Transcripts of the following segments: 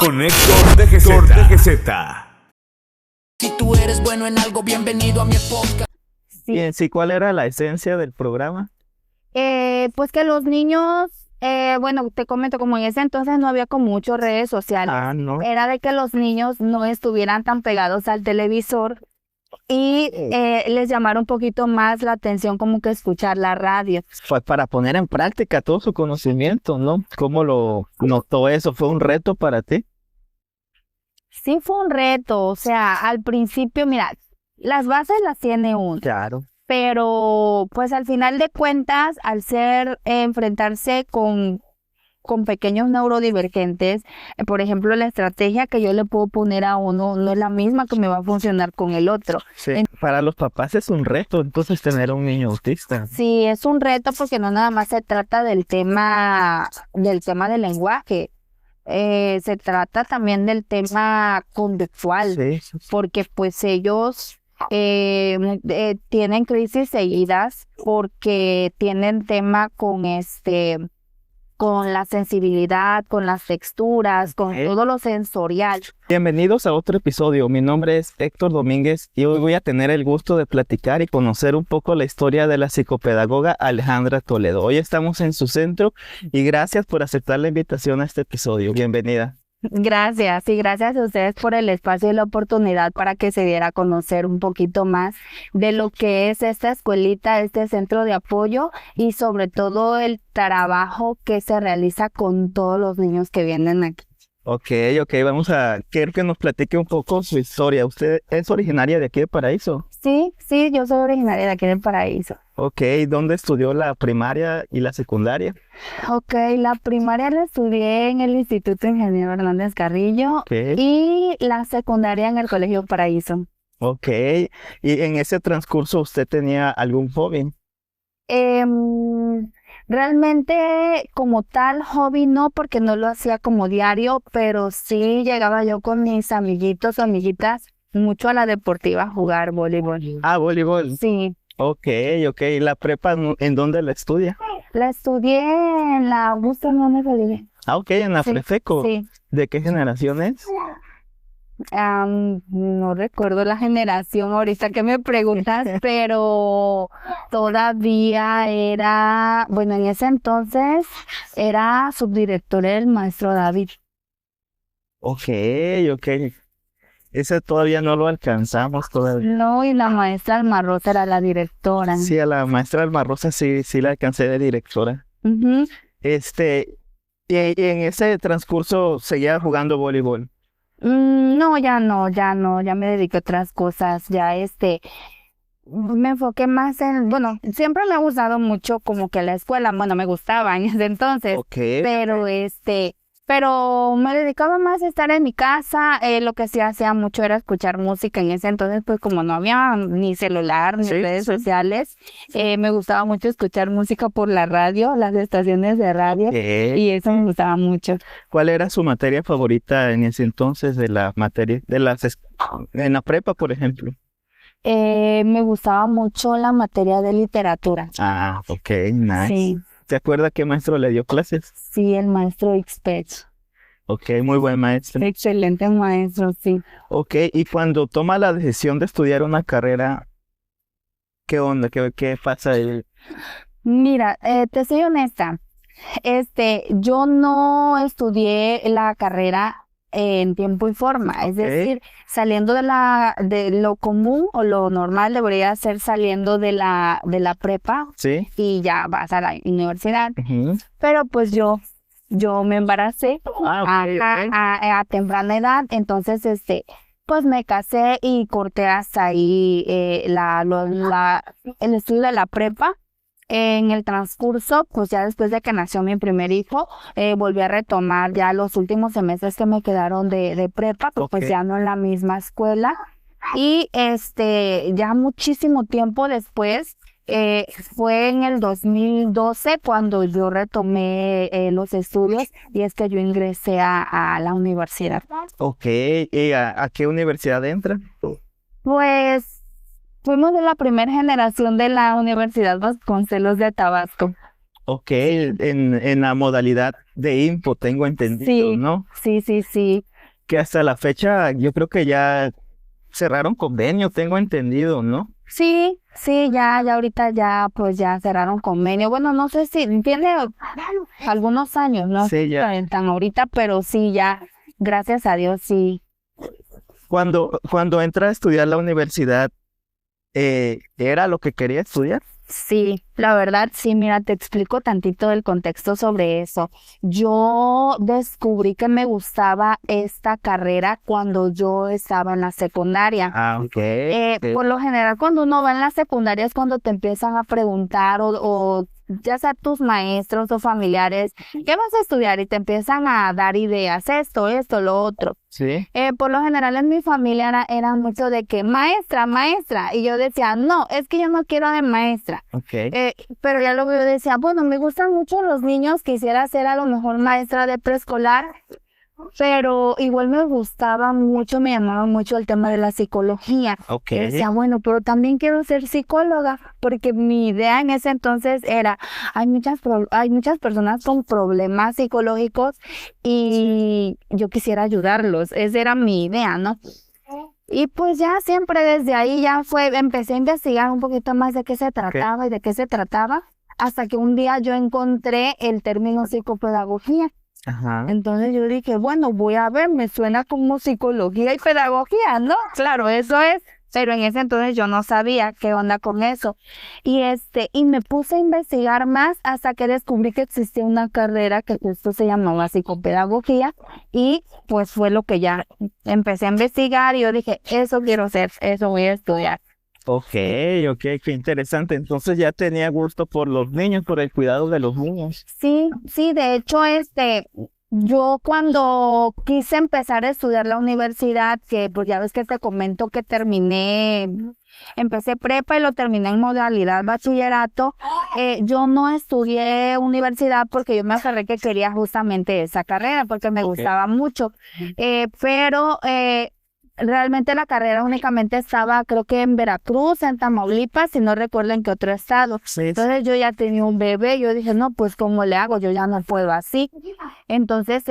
con Héctor DGZ. Si tú eres bueno en algo, bienvenido a mi podcast. Sí. Bien, sí, ¿cuál era la esencia del programa? Pues que los niños, bueno, te comento, como en ese entonces no había como muchas redes sociales. Ah, no. Era de que los niños no estuvieran tan pegados al televisor y les llamara un poquito más la atención como que escuchar la radio. Fue para poner en práctica todo su conocimiento, ¿no? ¿Cómo lo notó eso? ¿Fue un reto para ti? Sí fue un reto, o sea, al principio, mira, las bases las tiene uno, Claro. pero pues al final de cuentas, al ser enfrentarse con pequeños neurodivergentes, por ejemplo, la estrategia que yo le puedo poner a uno no es la misma que me va a funcionar con el otro. Sí. Para los papás es un reto, entonces, tener un niño autista. Sí, es un reto porque no nada más se trata del tema del lenguaje, se trata también del tema conductual, Sí. porque pues ellos tienen crisis seguidas porque tienen tema con la sensibilidad, con las texturas, con todo lo sensorial. Bienvenidos a otro episodio. Mi nombre es Héctor Domínguez y hoy voy a tener el gusto de platicar y conocer un poco la historia de la psicopedagoga Alejandra Toledo. Hoy estamos en su centro y gracias por aceptar la invitación a este episodio. Bienvenida. Gracias, y gracias a ustedes por el espacio y la oportunidad para que se diera a conocer un poquito más de lo que es esta escuelita, este centro de apoyo y sobre todo el trabajo que se realiza con todos los niños que vienen aquí. Ok, quiero que nos platique un poco su historia. ¿Usted es originaria de aquí de Paraíso? Sí, yo soy originaria de aquí del Paraíso. Ok, ¿dónde estudió la primaria y la secundaria? Ok, la primaria la estudié en el Instituto Ingeniero Hernández Carrillo Ok. y la secundaria en el Colegio Paraíso. Ok, y en ese transcurso ¿usted tenía algún hobby? Realmente como tal hobby no, porque no lo hacía como diario, pero sí llegaba yo con mis amiguitos o amiguitas mucho a la deportiva a jugar voleibol. Ah, voleibol. Sí, Ok, ¿la prepa en dónde la estudia? la estudié en la Augusto Hernández Olive. Ah, ok, en la Sí, Prefeco. sí. ¿De qué generación es? No recuerdo la generación ahorita que me preguntas, pero todavía era, bueno, en ese entonces era subdirector el maestro David. Ok. Ese todavía no lo alcanzamos todavía. No, y la maestra Alma Rosa era la directora. Sí, a la maestra Alma Rosa sí la alcancé de directora. Ujú. Y en ese transcurso seguía jugando voleibol. No, ya me dediqué a otras cosas, me enfoqué más bueno, siempre me ha gustado mucho como que la escuela, bueno, me gustaba en ese entonces, Ok. pero me dedicaba más a estar en mi casa, lo que sí hacía mucho era escuchar música en ese entonces, pues como no había ni celular ni Sí, redes sí. sociales, me gustaba mucho escuchar música por la radio, las estaciones de radio, Ok. y eso me gustaba mucho. ¿Cuál era su materia favorita en ese entonces en la prepa, por ejemplo? Me gustaba mucho la materia de literatura. Ah, ok, nice. Sí, ¿Se acuerda qué maestro le dio clases? sí, el maestro Xpech. Ok, muy buen maestro. Excelente maestro, sí. Ok, y cuando toma la decisión de estudiar una carrera, ¿qué onda? ¿Qué pasa ahí? Mira, te soy honesta. Yo no estudié la carrera en tiempo y forma, es Ok. decir, saliendo de lo común o lo normal debería ser saliendo de la prepa ¿Sí? y ya vas a la universidad. Ujú. Pero pues yo me embaracé Ah, ok, ok. a temprana edad, entonces pues me casé y corté hasta ahí el estudio de la prepa. En el transcurso, pues ya después de que nació mi primer hijo, volví a retomar ya los últimos semestres que me quedaron de prepa, pues Ok. ya no en la misma escuela. Y ya muchísimo tiempo después, fue en el 2012 cuando yo retomé los estudios y es que yo ingresé a la universidad. Ok, ¿y a qué universidad entra? Pues fuimos de la primera generación de la Universidad Vasconcelos de Tabasco. Ok, en la modalidad de info, tengo entendido, Sí, ¿no? sí. que hasta la fecha yo creo que ya cerraron convenio, tengo entendido, ¿no? Sí, sí, ya ahorita ya, pues ya cerraron convenio. Bueno, no sé si tiene algunos años, no Sí, ya. tan ahorita, pero sí, ya, gracias a Dios, sí. Cuando entra a estudiar la universidad, ¿era lo que quería estudiar? Sí, la verdad, sí, mira, te explico tantito el contexto sobre eso. Yo descubrí que me gustaba esta carrera cuando yo estaba en la secundaria. Ah, ok. Por lo general, cuando uno va en la secundaria es cuando te empiezan a preguntar o ya sea tus maestros o familiares, ¿qué vas a estudiar? Y te empiezan a dar ideas, esto, lo otro. Sí, Por lo general en mi familia era mucho de que maestra, y yo decía, no, es que yo no quiero de maestra. ok. Pero ya luego yo decía, bueno, me gustan mucho los niños, quisiera ser a lo mejor maestra de preescolar, pero igual me gustaba mucho, me llamaba mucho el tema de la psicología. Ok. Y decía, bueno, pero también quiero ser psicóloga, porque mi idea en ese entonces era, hay muchas personas con problemas psicológicos y yo quisiera ayudarlos. Esa era mi idea, ¿no? Y pues ya siempre desde ahí empecé a investigar un poquito más de qué se trataba y de qué se trataba, hasta que un día yo encontré el término psicopedagogía. Ajá. Entonces yo dije, bueno, voy a ver, me suena como psicología y pedagogía, ¿no? Claro, eso es, pero en ese entonces yo no sabía qué onda con eso. Y me puse a investigar más hasta que descubrí que existía una carrera que justo se llamaba psicopedagogía y pues fue lo que ya empecé a investigar y yo dije, eso quiero ser, eso voy a estudiar. Ok, qué interesante. Entonces ya tenía gusto por los niños, por el cuidado de los niños. Sí, sí, de hecho, yo cuando quise empezar a estudiar la universidad, que pues ya ves que te comento que empecé prepa y lo terminé en modalidad bachillerato, yo no estudié universidad porque yo me aferré que quería justamente esa carrera, porque me gustaba mucho, pero realmente la carrera únicamente estaba, creo que en Veracruz, en Tamaulipas, si no recuerdo en qué otro estado. Sí. Entonces yo ya tenía un bebé, yo dije, no, pues ¿cómo le hago? Yo ya no puedo así. Entonces,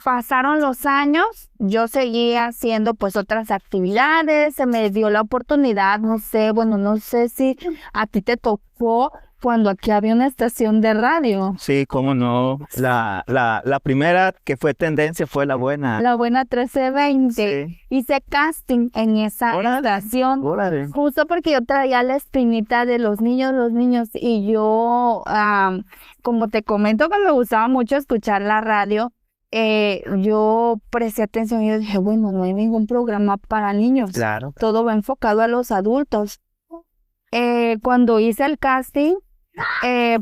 pasaron los años, yo seguí haciendo pues otras actividades, se me dio la oportunidad, no sé si a ti te tocó cuando aquí había una estación de radio. Sí, cómo no. La primera que fue tendencia fue la buena. La buena 1320. Sí. Hice casting en esa estación. Órale. Justo porque yo traía la espinita de los niños, y yo, como te comento que me gustaba mucho escuchar la radio, yo presté atención y yo dije, bueno, no hay ningún programa para niños. Claro. Todo va enfocado a los adultos. Cuando hice el casting,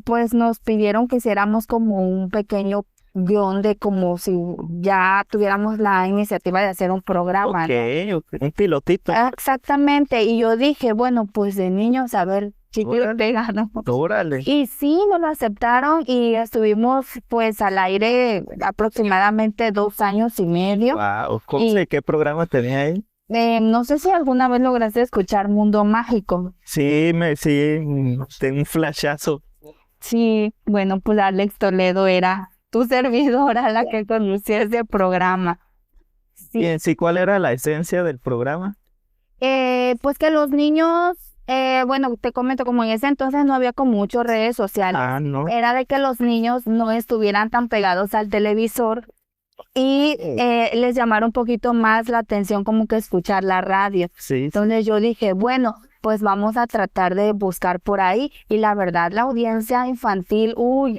pues nos pidieron que hiciéramos como un pequeño guión de como si ya tuviéramos la iniciativa de hacer un programa, ¿no? Ok, un pilotito. Exactamente, y yo dije, bueno, pues de niños, a ver, si pega, ¿no? Órale. Y sí, nos lo aceptaron y estuvimos pues al aire aproximadamente 2 años y medio. Wow. Y- ¿Qué programa tenía ahí? No sé si alguna vez lograste escuchar Mundo Mágico. Sí, tengo un flashazo. Sí, bueno, pues Alex Toledo era tu servidora la que conducía ese programa. Sí. Y en sí, ¿cuál era la esencia del programa? Pues que los niños, bueno, te comento, como en ese entonces no había como muchas redes sociales, Ah, no. era de que los niños no estuvieran tan pegados al televisor y les llamara un poquito más la atención como que escuchar la radio. Sí. Entonces yo dije, bueno, pues vamos a tratar de buscar por ahí. Y la verdad, la audiencia infantil,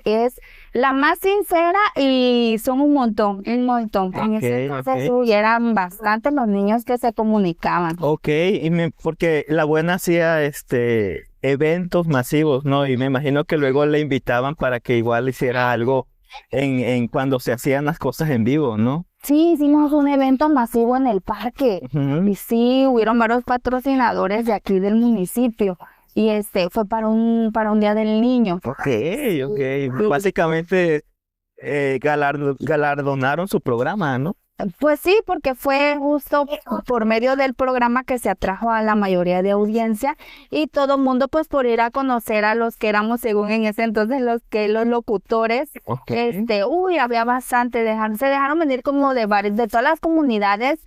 es la más sincera y son un montón. En ese entonces, eran bastantes los niños que se comunicaban. Ok, porque la buena hacía eventos masivos, ¿no? Y me imagino que luego le invitaban para que igual hiciera algo en cuando se hacían las cosas en vivo, ¿no? Sí, hicimos un evento masivo en el parque. Ujú. Y sí, hubieron varios patrocinadores de aquí del municipio. Y fue para un día del niño. Ok. Básicamente galardonaron su programa, ¿no? Pues sí, porque fue justo por medio del programa que se atrajo a la mayoría de audiencia y todo el mundo pues por ir a conocer a los que éramos según en ese entonces los locutores, Ok. había bastante, se dejaron venir como de todas las comunidades,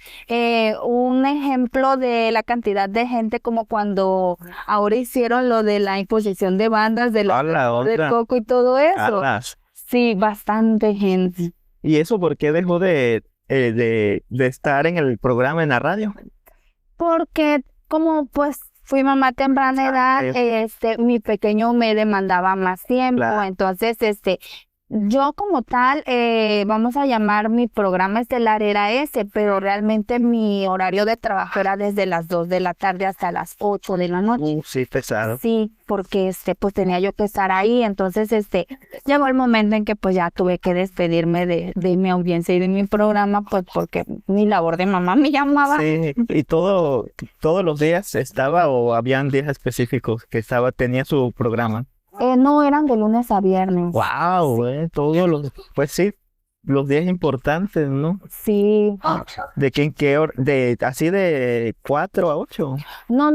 un ejemplo de la cantidad de gente como cuando ahora hicieron lo de la imposición de bandas de A la del otra. coco y todo eso. Alas. Sí, bastante gente. ¿Y eso por qué dejó de estar en el programa en la radio? Porque como pues fui mamá temprana edad, mi pequeño me demandaba más tiempo, Claro. entonces yo como tal, vamos a llamar mi programa estelar era ese, pero realmente mi horario de trabajo era desde las 2 de la tarde hasta las 8 de la noche. Sí, pesado. Sí, porque pues tenía yo que estar ahí, entonces llegó el momento en que pues ya tuve que despedirme de mi audiencia y de mi programa, pues porque mi labor de mamá me llamaba. Sí, y todos los días estaba o habían días específicos que tenía su programa. No, eran de lunes a viernes. Wow, pues sí, los días importantes, ¿no? Sí. ¿De qué hora? Así de 4 a 8. No.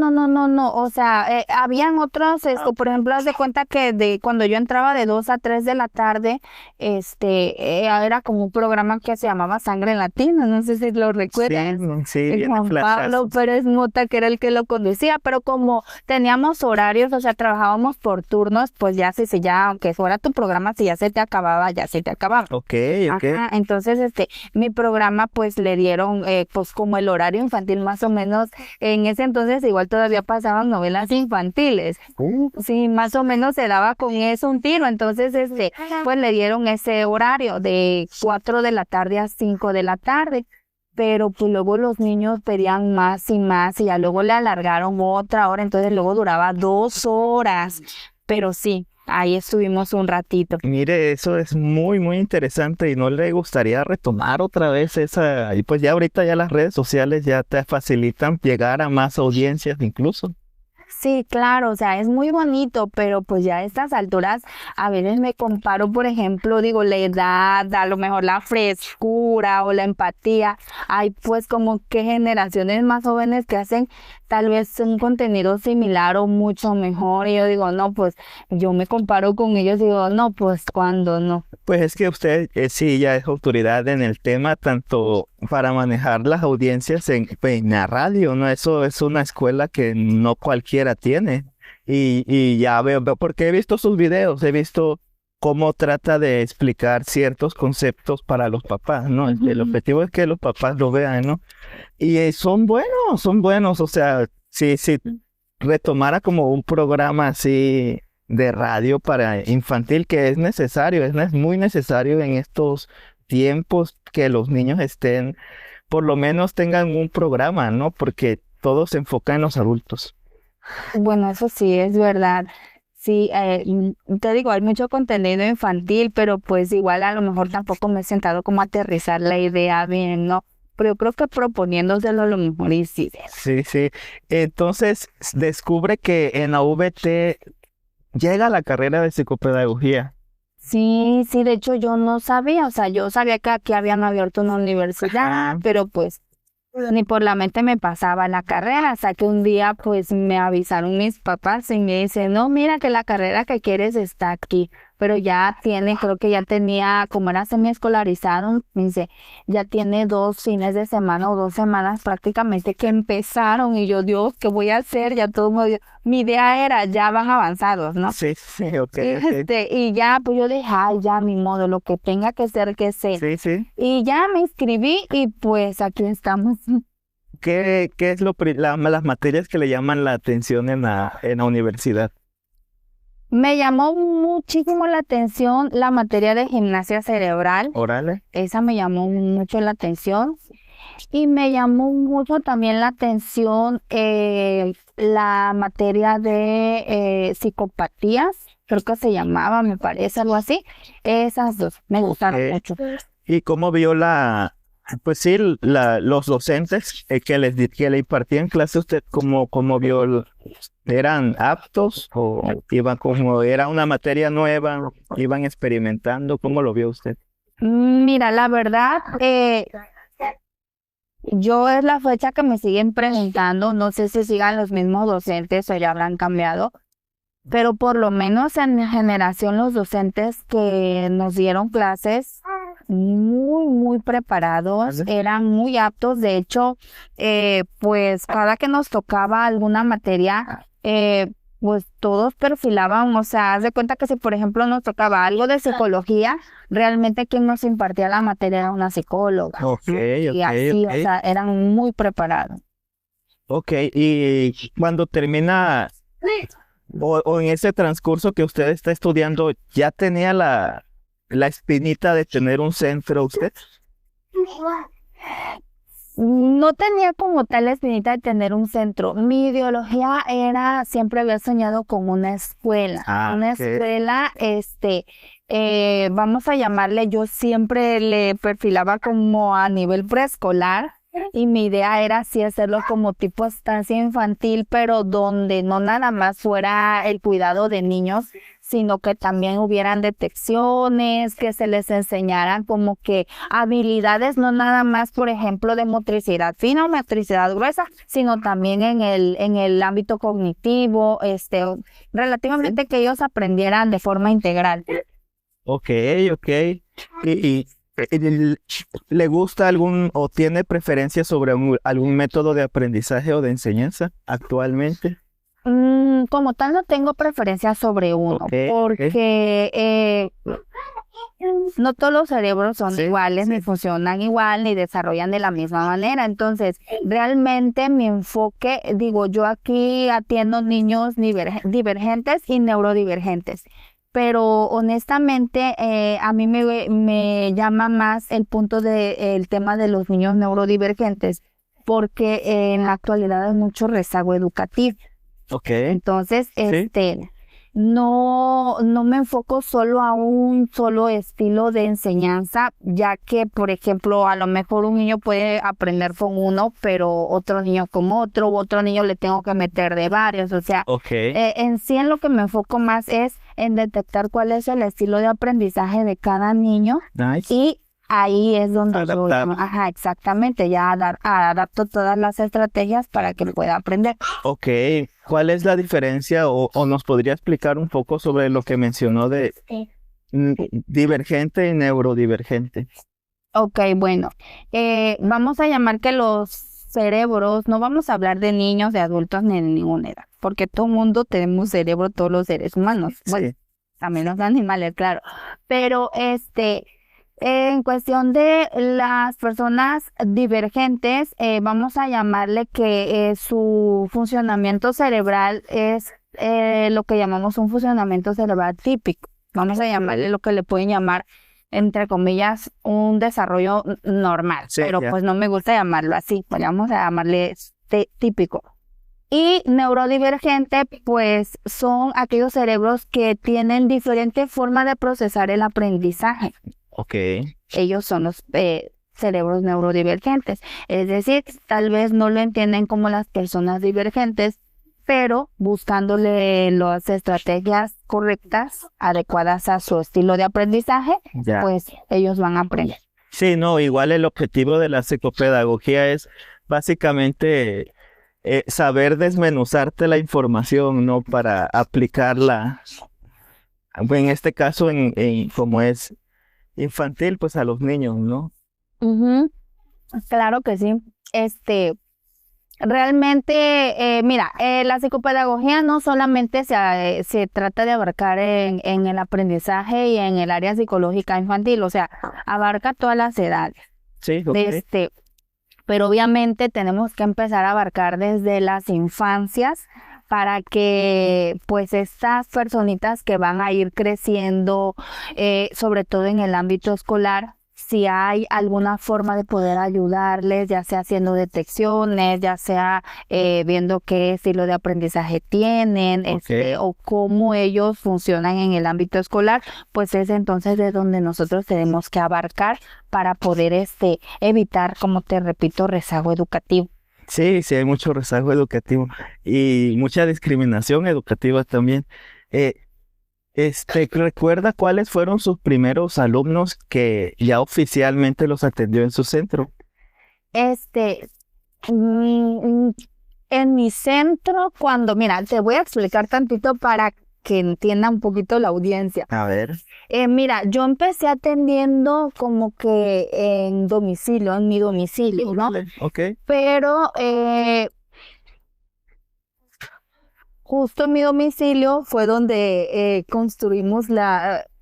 O sea, habían otros, por ejemplo, haz de cuenta que cuando yo entraba de 2 a 3 de la tarde, era como un programa que se llamaba Sangre Latina, no sé si lo recuerdas. Sí, El bien Juan Pablo Pérez Mota, que era el que lo conducía, pero como teníamos horarios, o sea, trabajábamos por turnos, pues ya aunque fuera tu programa, si ya se te acababa, ya se te acababa. Ok. Ajá, entonces mi programa pues le dieron pues como el horario infantil más o menos, en ese entonces igual todavía pasaban novelas infantiles, sí, más o menos se daba con eso un tiro, entonces pues le dieron ese horario de 4 de la tarde a 5 de la tarde. Pero pues luego los niños pedían más y ya luego le alargaron otra hora, entonces luego duraba 2 horas, pero sí, ahí estuvimos un ratito. Mire, eso es muy, muy interesante y no le gustaría retomar otra vez y pues ya ahorita ya las redes sociales ya te facilitan llegar a más audiencias incluso. Sí, claro, o sea, es muy bonito, pero pues ya a estas alturas a veces me comparo, por ejemplo, digo, la edad, a lo mejor la frescura o la empatía. Hay pues como que generaciones más jóvenes que hacen tal vez un contenido similar o mucho mejor y yo digo, no, pues yo me comparo con ellos y digo, no, pues cuando no. Pues es que usted sí ya es autoridad en el tema, tanto para manejar las audiencias en la radio, ¿no? Eso es una escuela que no cualquiera tiene. Y ya veo, porque he visto sus videos, he visto cómo trata de explicar ciertos conceptos para los papás, ¿no? El objetivo es que los papás lo vean, ¿no? Y son buenos, o sea, si retomara como un programa así de radio para infantil, que es necesario, es muy necesario en estos tiempos que los niños por lo menos tengan un programa, ¿no? Porque todo se enfoca en los adultos. Bueno, eso sí, es verdad. Sí, te digo, hay mucho contenido infantil, pero pues igual a lo mejor tampoco me he sentado como a aterrizar la idea bien, ¿no? Pero yo creo que proponiéndoselo a lo mejor y sí. Sí. Entonces, descubre que en la VT llega la carrera de psicopedagogía. Sí, de hecho yo no sabía, o sea, yo sabía que aquí habían abierto una universidad, Ajá. pero pues ni por la mente me pasaba la carrera, hasta que un día pues me avisaron mis papás y me dicen, no, mira que la carrera que quieres está aquí, pero creo que ya tenía, como era semiescolarizado, me dice, ya tiene 2 fines de semana o 2 semanas prácticamente que empezaron y yo, Dios, ¿qué voy a hacer? Ya todo mi idea era, ya van avanzados, ¿no? Sí, ok. Y ya, pues yo dije, ay, ya, mi modo, lo que tenga que ser, que sea. Sí. Y ya me inscribí y pues aquí estamos. ¿Qué es las materias que le llaman la atención en la universidad? Me llamó muchísimo la atención la materia de gimnasia cerebral. Órale. Esa me llamó mucho la atención. Y me llamó mucho también la atención la materia de psicopatías. Creo que se llamaba, me parece, algo así. Esas dos me gustaron mucho. ¿Y cómo vio pues sí, los docentes que le impartían clase usted, cómo vio, eran aptos o iban como era una materia nueva, iban experimentando? ¿Cómo lo vio usted? Mira, la verdad, Yo es la fecha que me siguen preguntando, no sé si sigan los mismos docentes o ya habrán cambiado, pero por lo menos en mi generación los docentes que nos dieron clases muy preparados, ¿Vale? eran muy aptos. De hecho, pues cada que nos tocaba alguna materia, pues todos perfilaban, o sea, haz de cuenta que si por ejemplo nos tocaba algo de psicología, realmente quien nos impartía la materia era una psicóloga. Ok, Y así, o ok. sea, eran muy preparados. Ok, y cuando termina o en ese transcurso que usted está estudiando, ¿ya tenía la espinita de tener un centro usted? No tenía como tal la espinita de tener un centro. Mi ideología era, siempre había soñado con una escuela. Una Ok. escuela, vamos a llamarle, yo siempre le perfilaba como a nivel preescolar y mi idea era así hacerlo como tipo estancia infantil, pero donde no nada más fuera el cuidado de niños, sino que también hubieran detecciones, que se les enseñaran como que habilidades, no nada más, por ejemplo, de motricidad fina o motricidad gruesa, sino también en el ámbito cognitivo, relativamente que ellos aprendieran de forma integral. Ok, ok. Y ¿le gusta algún o tiene preferencia sobre algún método de aprendizaje o de enseñanza actualmente? Como tal, no tengo preferencia sobre uno, Ok, porque no todos los cerebros son Sí, iguales, ni funcionan igual, ni desarrollan de la misma manera. Entonces, realmente mi enfoque, digo, yo aquí atiendo niños divergentes y neurodivergentes. Pero honestamente, a mí me llama más el punto el tema de los niños neurodivergentes, porque en la actualidad hay mucho rezago educativo. ok. Entonces, Sí. no me enfoco solo a un solo estilo de enseñanza, ya que, por ejemplo, a lo mejor un niño puede aprender con uno, pero otro niño con otro, u otro niño le tengo que meter de varios. O sea, Ok. en sí en lo que me enfoco más es en detectar cuál es el estilo de aprendizaje de cada niño Nice. y ahí es donde yo, Adaptar. ajá, exactamente, ya adapto todas las estrategias para que pueda aprender. Ok. ¿Cuál es la diferencia o nos podría explicar un poco sobre lo que mencionó de divergente y neurodivergente? Ok, bueno, vamos a llamar que los cerebros, no vamos a hablar de niños, de adultos ni de ninguna edad, porque todo mundo tenemos cerebro, todos los seres humanos, bueno, Sí. también los animales, claro, pero en cuestión de las personas divergentes, vamos a llamarle que su funcionamiento cerebral es lo que llamamos un funcionamiento cerebral típico, vamos a llamarle lo que le pueden llamar entre comillas, un desarrollo normal, Sí, pero ya. pues no me gusta llamarlo así, pues vamos a llamarle típico. Y neurodivergente, pues son aquellos cerebros que tienen diferente forma de procesar el aprendizaje. Ok. Ellos son los cerebros neurodivergentes, es decir, tal vez no lo entienden como las personas divergentes, pero buscándole las estrategias correctas, adecuadas a su estilo de aprendizaje, Ya. pues ellos van a aprender. Sí, no, igual el objetivo de la psicopedagogía es básicamente saber desmenuzarte la información, ¿no? Para aplicarla, en este caso, como es infantil, pues a los niños, ¿no? Ujú, claro que sí. Realmente, mira, la psicopedagogía no solamente se trata de abarcar en el aprendizaje y en el área psicológica infantil, o sea, abarca todas las edades. Sí, ok. Pero obviamente tenemos que empezar a abarcar desde las infancias para que pues estas personitas que van a ir creciendo, sobre todo en el ámbito escolar, si hay alguna forma de poder ayudarles, ya sea haciendo detecciones, ya sea viendo qué estilo de aprendizaje tienen, Ok. o cómo ellos funcionan en el ámbito escolar, pues es entonces de donde nosotros tenemos que abarcar para poder evitar, como te repito, rezago educativo. Sí, sí, hay mucho rezago educativo y mucha discriminación educativa también. Eh, ¿Recuerda cuáles fueron sus primeros alumnos que ya oficialmente los atendió en su centro? Este, mm, en mi centro, mira, te voy a explicar tantito para que entienda un poquito la audiencia. A ver. Mira, yo empecé atendiendo como que en domicilio, en mi domicilio, ¿no? Ok. Pero justo en mi domicilio fue donde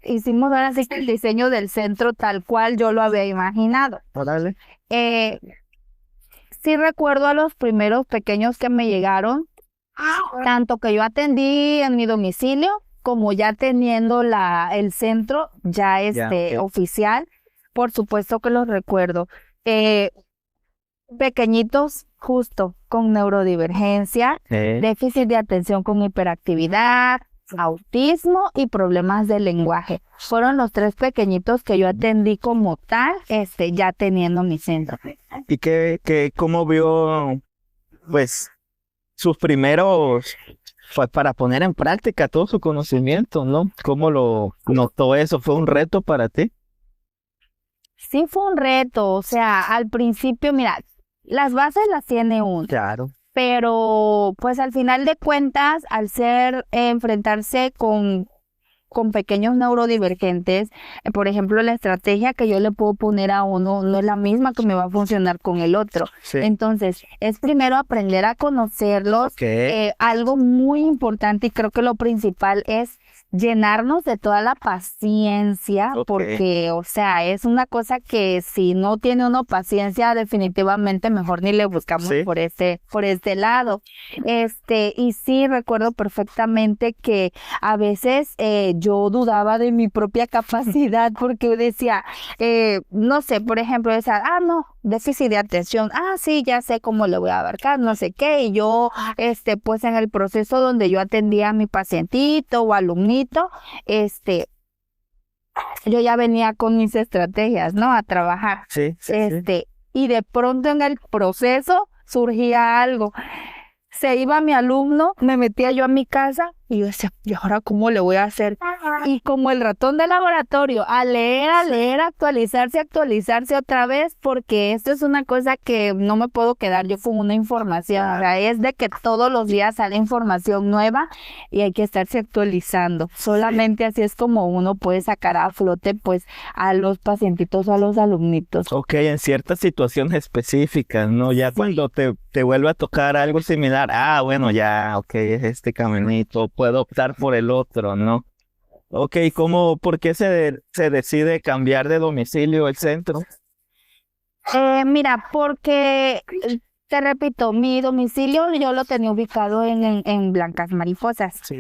hicimos ahora sí que el diseño del centro tal cual yo lo había imaginado. Órale. Eh, sí recuerdo a los primeros pequeños que me llegaron, tanto que yo atendí en mi domicilio, como ya teniendo el centro ya ok. oficial, por supuesto que los recuerdo. Eh, Pequeñitos justo con neurodivergencia, déficit de atención con hiperactividad, autismo y problemas de lenguaje. Fueron los 3 pequeñitos que yo atendí como tal, ya teniendo mi centro. ¿Y cómo vio, pues, sus primeros, pues, para poner en práctica todo su conocimiento, ¿no? ¿Cómo lo notó eso? ¿Fue un reto para ti? Sí fue un reto, o sea, al principio, mira, las bases las tiene uno. Claro. Pero pues al final de cuentas, al enfrentarse con pequeños neurodivergentes, por ejemplo, la estrategia que yo le puedo poner a uno no es la misma que me va a funcionar con el otro. Sí. Entonces, es primero aprender a conocerlos. Algo muy importante y creo que lo principal es llenarnos de toda la paciencia, porque, o sea, es una cosa que si no tiene uno paciencia, definitivamente mejor ni le buscamos por este lado. Y sí recuerdo perfectamente que a veces yo dudaba de mi propia capacidad porque decía, no sé, por ejemplo, decía, no, déficit de atención, sí, ya sé cómo le voy a abarcar, no sé qué, y yo, pues en el proceso donde yo atendía a mi pacientito o alumnito, yo ya venía con mis estrategias, ¿no? A trabajar. Sí. Y de pronto en el proceso surgía algo. Se iba mi alumno, me metía yo a mi casa y yo decía, ¿y ahora cómo le voy a hacer? Y como el ratón de laboratorio, a leer, actualizarse otra vez, porque esto es una cosa que no me puedo quedar yo con una información. O sea, es de que todos los días sale información nueva y hay que estarse actualizando. Solamente así es como uno puede sacar a flote, pues, a los pacientitos o a los alumnitos. Ok, en ciertas situaciones específicas, ¿no? Ya cuando te vuelve a tocar algo similar, bueno, ya, ok, es este caminito, puedo optar por el otro, ¿no? Ok, ¿por qué se decide cambiar de domicilio el centro? Mira, porque, te repito, mi domicilio yo lo tenía ubicado en Blancas Mariposas. Sí.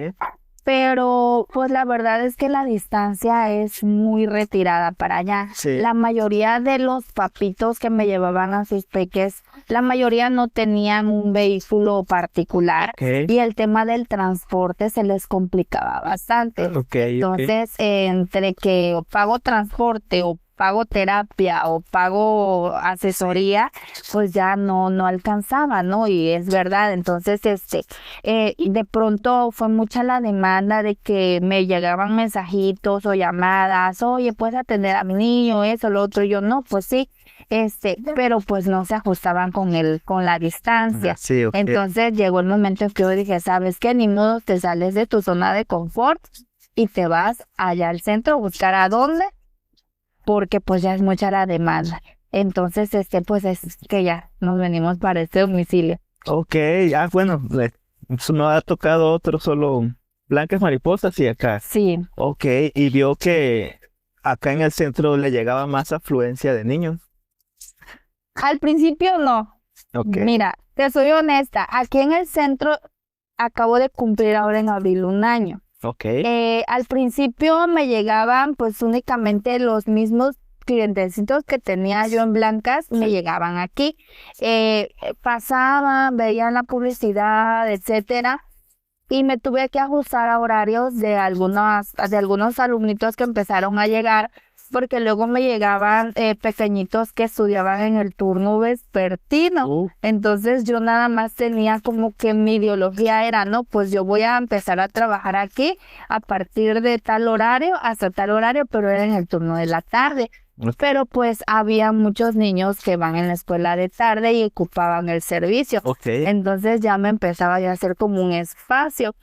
Pero pues la verdad es que la distancia es muy retirada para allá. Sí. La mayoría de los papitos que me llevaban a sus peques, la mayoría no tenían un vehículo particular y el tema del transporte se les complicaba bastante. Entonces, entre que pago transporte o pago terapia o pago asesoría, pues ya no alcanzaba, ¿no? Y es verdad, entonces de pronto fue mucha la demanda de que me llegaban mensajitos o llamadas, oye, ¿puedes atender a mi niño? Eso, lo otro, y yo no, pues sí, pero pues no se ajustaban con la distancia. Sí, Entonces llegó el momento en que yo dije, ¿sabes qué? Ni modo, te sales de tu zona de confort y te vas allá al centro a buscar a dónde, porque pues ya es mucha la demanda. Entonces, pues es que ya nos venimos para este domicilio. Ok, bueno, no ha tocado otro, solo Blancas Mariposas y acá. Sí. Ok, y vio que acá en el centro le llegaba más afluencia de niños. Al principio no. Mira, te soy honesta, aquí en el centro acabo de cumplir ahora en abril 1 año. Al principio me llegaban pues únicamente los mismos clientecitos que tenía yo en Blancas, me llegaban aquí. Pasaban, veían la publicidad, etcétera, y me tuve que ajustar a horarios de algunos alumnitos que empezaron a llegar, porque luego me llegaban pequeñitos que estudiaban en el turno vespertino. Entonces yo nada más tenía como que mi ideología era, no, pues yo voy a empezar a trabajar aquí a partir de tal horario hasta tal horario, pero era en el turno de la tarde. pero pues había muchos niños que van en la escuela de tarde y ocupaban el servicio. Ok. Entonces ya me empezaba ya a hacer como un espacio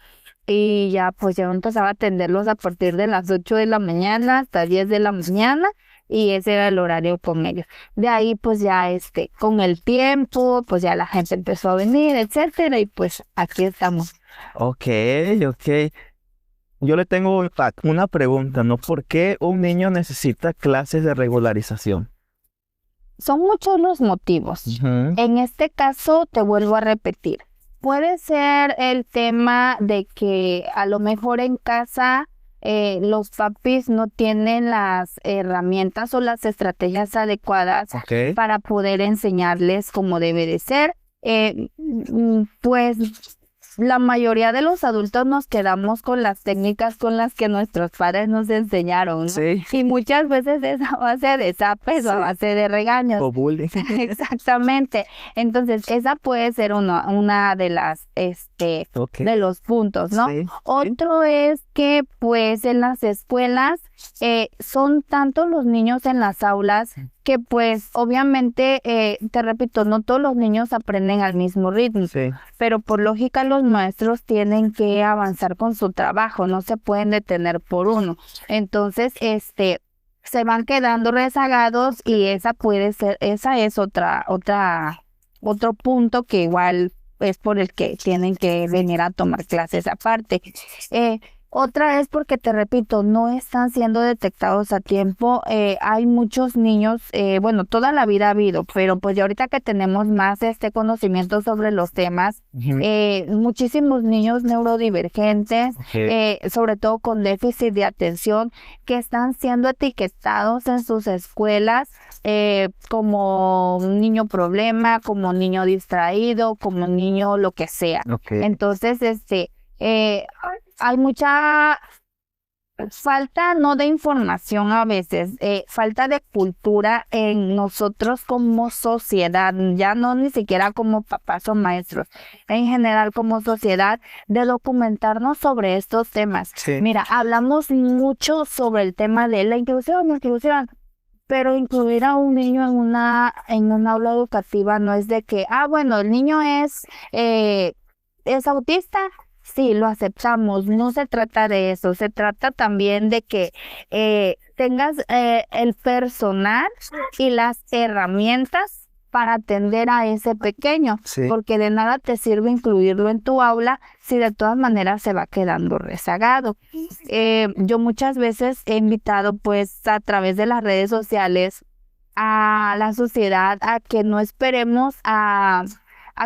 y ya pues yo empezaba a atenderlos a partir de las 8 de la mañana hasta 10 de la mañana y ese era el horario con ellos. De ahí pues ya con el tiempo pues ya la gente empezó a venir, etcétera, y pues aquí estamos. Ok, ok. Yo le tengo una pregunta, ¿no? ¿Por qué un niño necesita clases de regularización? Son muchos los motivos. Ujú. En este caso, te vuelvo a repetir, puede ser el tema de que a lo mejor en casa los papis no tienen las herramientas o las estrategias adecuadas Ok. para poder enseñarles como debe de ser. Pues la mayoría de los adultos nos quedamos con las técnicas con las que nuestros padres nos enseñaron, ¿no? Sí. Y muchas veces es a base de zapes o a base de regaños. O bullying. Exactamente. Entonces, esa puede ser una de las, Ok. de los puntos, ¿no? Sí. Otro es que, pues, en las escuelas son tantos los niños en las aulas que, pues, obviamente, te repito, no todos los niños aprenden al mismo ritmo, Sí. pero por lógica los maestros tienen que avanzar con su trabajo, no se pueden detener por uno. Entonces, se van quedando rezagados y esa es otro punto que igual es por el que tienen que venir a tomar clases aparte. Otra es porque, te repito, no están siendo detectados a tiempo. Hay muchos niños, bueno, toda la vida ha habido, pero pues ya ahorita que tenemos más conocimiento sobre los temas, Ujú. muchísimos niños neurodivergentes, Ok. sobre todo con déficit de atención, que están siendo etiquetados en sus escuelas como niño problema, como niño distraído, como niño lo que sea. Ok. Entonces, hay mucha falta, no de información a veces, falta de cultura en nosotros como sociedad, ya no ni siquiera como papás o maestros, en general como sociedad, de documentarnos sobre estos temas. Sí. Mira, hablamos mucho sobre el tema de la inclusión, pero incluir a un niño en una aula educativa no es de que, bueno, el niño es autista. Sí, lo aceptamos, no se trata de eso, se trata también de que tengas el personal y las herramientas para atender a ese pequeño, Sí. porque de nada te sirve incluirlo en tu aula si de todas maneras se va quedando rezagado. Yo muchas veces he invitado pues a través de las redes sociales a la sociedad a que no esperemos a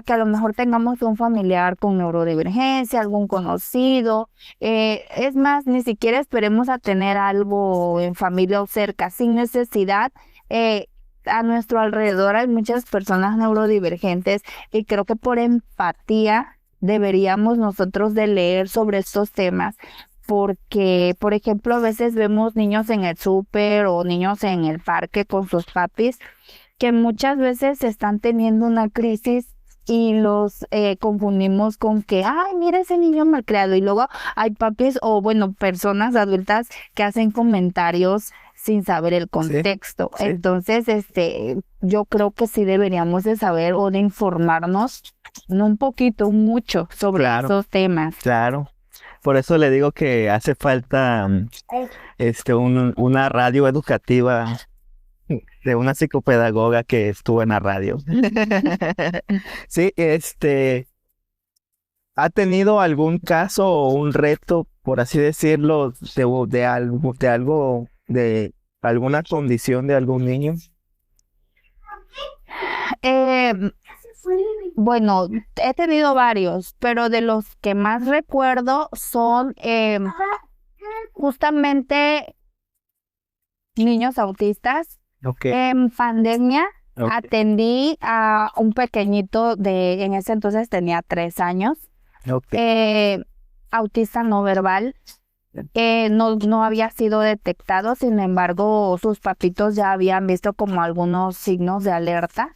que a lo mejor tengamos un familiar con neurodivergencia, algún conocido. Es más, ni siquiera esperemos a tener algo en familia o cerca, sin necesidad. A nuestro alrededor hay muchas personas neurodivergentes y creo que por empatía deberíamos nosotros de leer sobre estos temas. Porque, por ejemplo, a veces vemos niños en el súper o niños en el parque con sus papis que muchas veces están teniendo una crisis y los confundimos con que, ay, mira ese niño malcriado. Y luego hay papis o, bueno, personas adultas que hacen comentarios sin saber el contexto. Sí. Entonces, yo creo que sí deberíamos de saber o de informarnos, no un poquito, mucho sobre Claro. esos temas. Claro. Por eso le digo que hace falta una radio educativa de una psicopedagoga que estuvo en la radio. Sí, ¿ha tenido algún caso o un reto, por así decirlo, de alguna condición de algún niño? Bueno, he tenido varios, pero de los que más recuerdo son justamente niños autistas. Ok. En pandemia Ok. atendí a un pequeñito en ese entonces tenía 3 años, Ok. autista no verbal. No había sido detectado, sin embargo, sus papitos ya habían visto como algunos signos de alerta.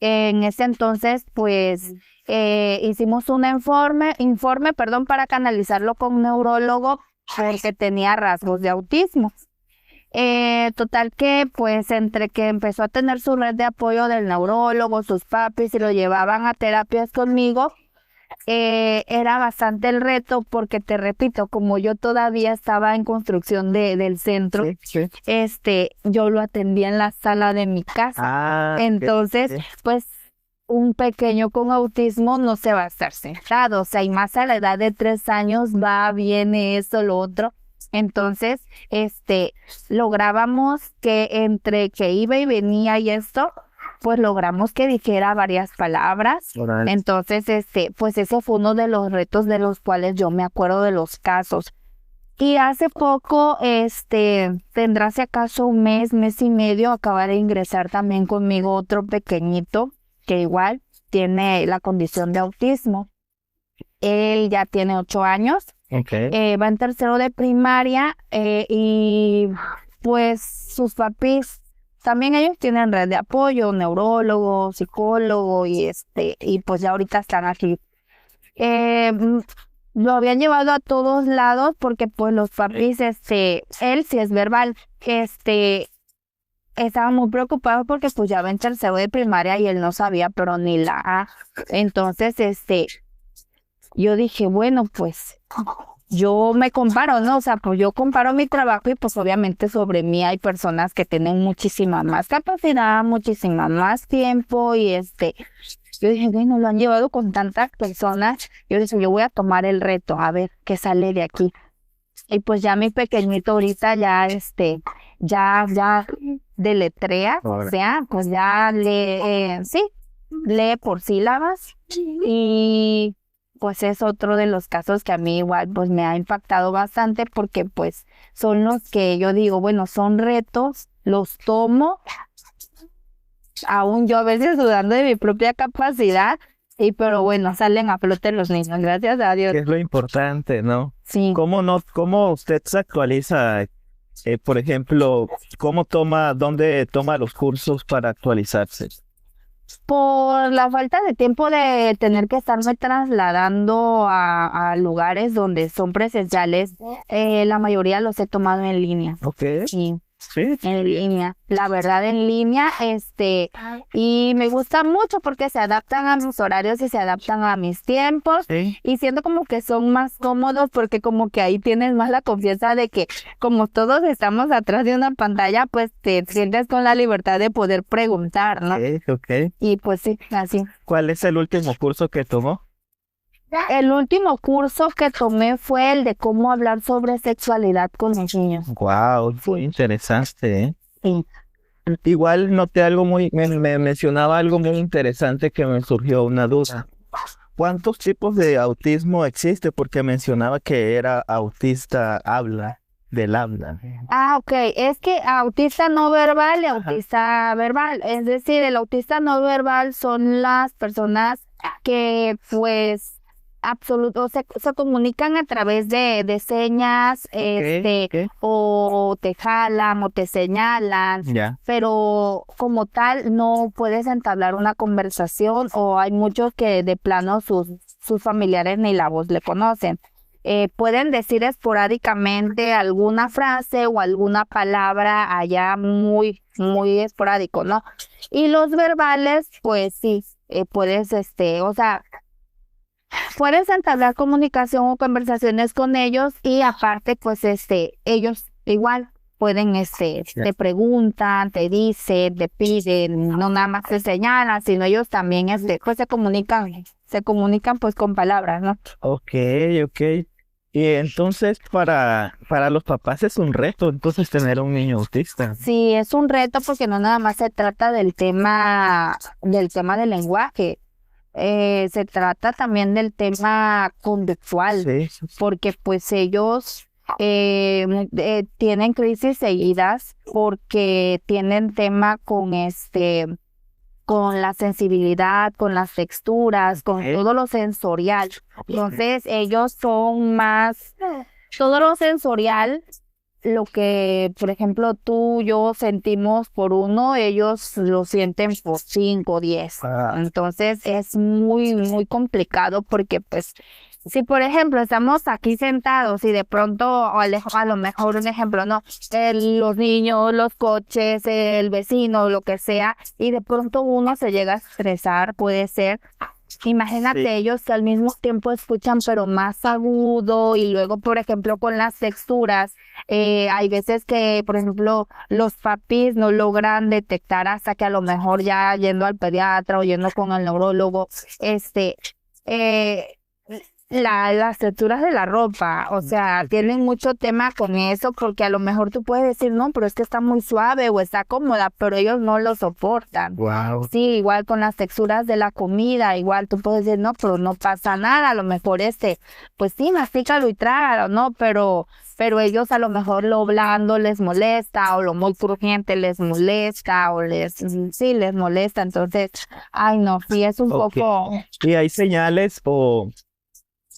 En ese entonces, pues, hicimos un informe, para canalizarlo con un neurólogo porque tenía rasgos de autismo. Total que pues entre que empezó a tener su red de apoyo del neurólogo, sus papis y lo llevaban a terapias conmigo, era bastante el reto porque te repito, como yo todavía estaba en construcción del centro, yo lo atendía en la sala de mi casa. Ah, Entonces, ok. pues un pequeño con autismo no se va a estar sentado, o sea, y más a la edad de 3 años va, viene esto, lo otro. Entonces, lográbamos que entre que iba y venía y esto, pues logramos que dijera varias palabras. Órale. Entonces, pues ese fue uno de los retos de los cuales yo me acuerdo de los casos. Y hace poco, tendrá si acaso un mes, mes y medio, acaba de ingresar también conmigo otro pequeñito que igual tiene la condición de autismo. Él ya tiene 8 años, Ok. va en tercero de primaria y pues sus papis, también ellos tienen red de apoyo, neurólogo, psicólogo y pues ya ahorita están aquí. Lo habían llevado a todos lados porque pues los papis, él sí es verbal, estaba muy preocupado porque pues ya va en tercero de primaria y él no sabía pero ni la A. Entonces, yo dije, bueno, pues yo me comparo, ¿no? O sea, pues yo comparo mi trabajo y pues obviamente sobre mí hay personas que tienen muchísima más capacidad, muchísima más tiempo y yo dije, bueno, lo han llevado con tantas personas. Yo dije, yo voy a tomar el reto, a ver qué sale de aquí. Y pues ya mi pequeñito ahorita ya deletrea, o Órale. sea, pues ya lee, sí, lee por sílabas y pues es otro de los casos que a mí igual pues me ha impactado bastante porque pues son los que yo digo, bueno, son retos, los tomo, aún yo a veces dudando de mi propia capacidad, pero bueno, salen a flote los niños, gracias a Dios. Que es lo importante, ¿no? Sí. ¿Cómo usted se actualiza? Por ejemplo, dónde toma los cursos para actualizarse? Por la falta de tiempo de tener que estarme trasladando a lugares donde son presenciales, la mayoría los he tomado en línea. Ok. Sí, Sí. en línea. La verdad, en línea, y me gusta mucho porque se adaptan a mis horarios y se adaptan a mis tiempos. Sí. Y siento como que son más cómodos porque como que ahí tienes más la confianza de que como todos estamos atrás de una pantalla, pues te sientes con la libertad de poder preguntar, ¿no? Ok. Y pues sí, así. ¿Cuál es el último curso que tomó? El último curso que tomé fue el de cómo hablar sobre sexualidad con los niños. Wow, muy interesante, ¿eh? Sí. Igual noté me mencionaba algo muy interesante que me surgió una duda. ¿Cuántos tipos de autismo existe? Porque mencionaba que era del habla. Ah, ok. Es que autista no verbal y autista verbal. Es decir, el autista no verbal son las personas que pues se comunican a través de señas, Ok. o te jalan o te señalan, Ya. pero como tal no puedes entablar una conversación o hay muchos que de plano sus familiares ni la voz le conocen. Pueden decir esporádicamente alguna frase o alguna palabra allá muy, muy esporádico, ¿no? Y los verbales, pues sí, puedes, o sea, puedes entablar comunicación o conversaciones con ellos y aparte, pues, ellos igual pueden, te preguntan, te dicen, te piden, no nada más te señalan, sino ellos también, pues se comunican pues con palabras, ¿no? Ok. Y entonces para los papás es un reto entonces tener un niño autista. Sí, es un reto porque no nada más se trata del tema del lenguaje, se trata también del tema conductual, Sí. porque pues ellos tienen crisis seguidas porque tienen tema con la sensibilidad, con las texturas, con Ok. todo lo sensorial. Entonces ellos son más, todo lo sensorial, lo que, por ejemplo, tú, yo sentimos por uno, ellos lo sienten por 5, 10. Ah. Entonces es muy, muy complicado porque pues Si por ejemplo estamos aquí sentados y de pronto, a lo mejor un ejemplo, no, los niños, los coches, el vecino, lo que sea, y de pronto uno se llega a estresar, puede ser. Imagínate Sí. ellos que al mismo tiempo escuchan pero más agudo y luego por ejemplo con las texturas, hay veces que por ejemplo los papis no logran detectar hasta que a lo mejor ya yendo al pediatra o yendo con el neurólogo, eh, las texturas de la ropa, o sea, tienen mucho tema con eso porque a lo mejor tú puedes decir, no, pero es que está muy suave o está cómoda, pero ellos no lo soportan. Wow. Sí, igual con las texturas de la comida, igual tú puedes decir, no, pero no pasa nada, a lo mejor pues sí, mastícalo y trágalo, ¿no? Pero ellos a lo mejor lo blando les molesta o lo muy crujiente les molesta o sí, les molesta, entonces, ay no, sí es un Ok. poco... ¿Y hay señales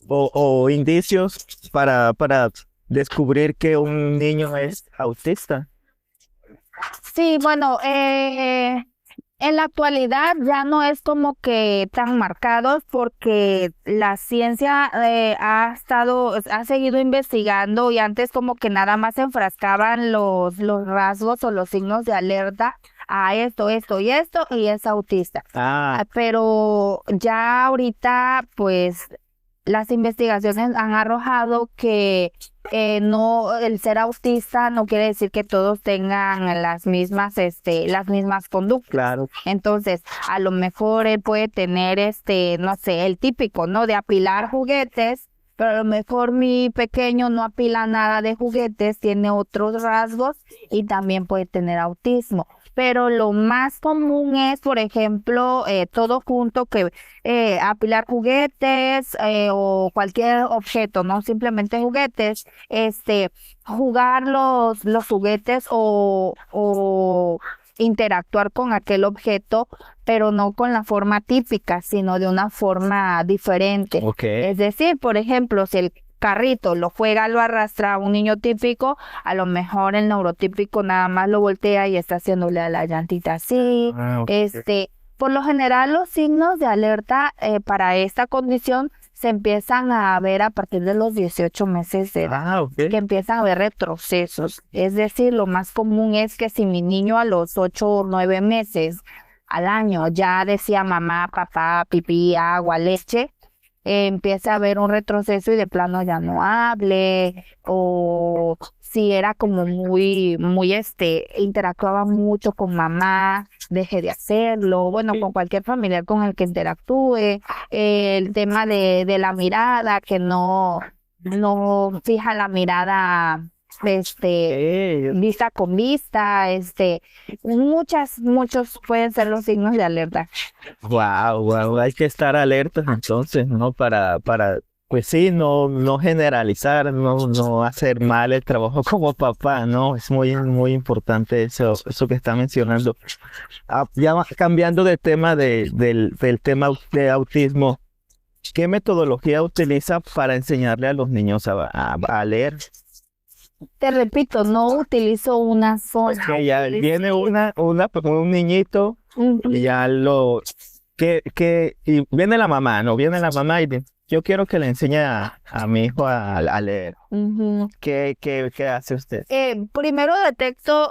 o indicios para descubrir que un niño es autista? Sí, bueno, en la actualidad ya no es como que tan marcados porque la ciencia ha seguido investigando y antes como que nada más se enfrascaban los rasgos o los signos de alerta a esto y esto y es autista. Ah, Pero ya ahorita pues las investigaciones han arrojado que no, el ser autista no quiere decir que todos tengan las mismas conductas. claro. Entonces, a lo mejor él puede tener no sé, el típico, ¿no? De apilar juguetes, pero a lo mejor mi pequeño no apila nada de juguetes, tiene otros rasgos y también puede tener autismo. Pero lo más común es, por ejemplo, todo junto que apilar juguetes o cualquier objeto, no simplemente juguetes, jugar los juguetes o interactuar con aquel objeto, pero no con la forma típica, sino de una forma diferente. Ok. Es decir, por ejemplo, si el carrito lo juega, lo arrastra a un niño típico, a lo mejor el neurotípico nada más lo voltea y está haciéndole a la llantita así. Ah, ok. Por lo general, los signos de alerta para esta condición se empiezan a ver a partir de los 18 meses de edad, Ah, ok. que empiezan a haber retrocesos. Es decir, lo más común es que si mi niño a los 8 o 9 meses al año ya decía mamá, papá, pipí, agua, leche, empieza a haber un retroceso y de plano ya no hable, o si era como muy, interactuaba mucho con mamá, deje de hacerlo, bueno, con cualquier familiar con el que interactúe, el tema de la mirada, que no fija la mirada, vista con vista, muchos pueden ser los signos de alerta. Wow, hay que estar alertas entonces, ¿no? Pues sí, no generalizar, no hacer mal el trabajo como papá, ¿no? Es muy importante eso que está mencionando. Cambiando de tema del tema de autismo, ¿qué metodología utiliza para enseñarle a los niños a leer? Te repito, no utilizo una sola. Que ya viene un niñito Ujú. y ya y viene la mamá, ¿no? Viene la mamá y dice, yo quiero que le enseñe a mi hijo a leer. Ujú. ¿Qué hace usted? Primero detecto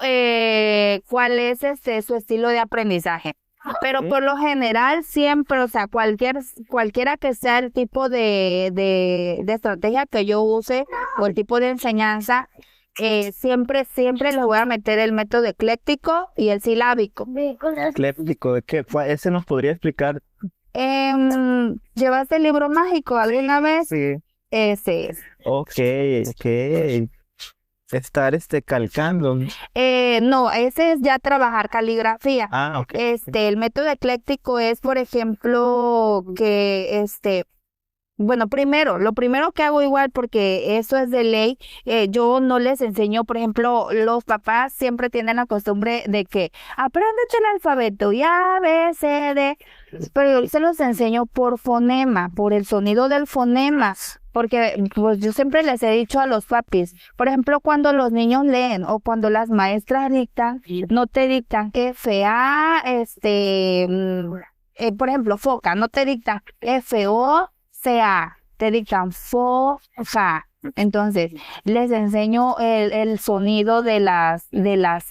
cuál es su estilo de aprendizaje. Pero por lo general siempre, o sea, cualquiera que sea el tipo de estrategia que yo use o el tipo de enseñanza, siempre les voy a meter el método ecléctico y el silábico. Ecléptico, ¿ese nos podría explicar? ¿Llevaste el libro mágico alguna vez? Sí. Ese es. Ok. Estar calcando, ¿no? No, ese es ya trabajar caligrafía. Ah, ok. El método ecléctico es, por ejemplo, que bueno, lo primero que hago igual, porque eso es de ley, yo no les enseño, por ejemplo, los papás siempre tienen la costumbre de que apréndete el alfabeto, y A, B, C, D, pero yo se los enseño por fonema, por el sonido del fonema, porque pues yo siempre les he dicho a los papis, por ejemplo, cuando los niños leen o cuando las maestras dictan, no te dictan F, A, por ejemplo, foca, no te dictan F, O, sea, te dictan fo, fa. Entonces, les enseño el sonido de las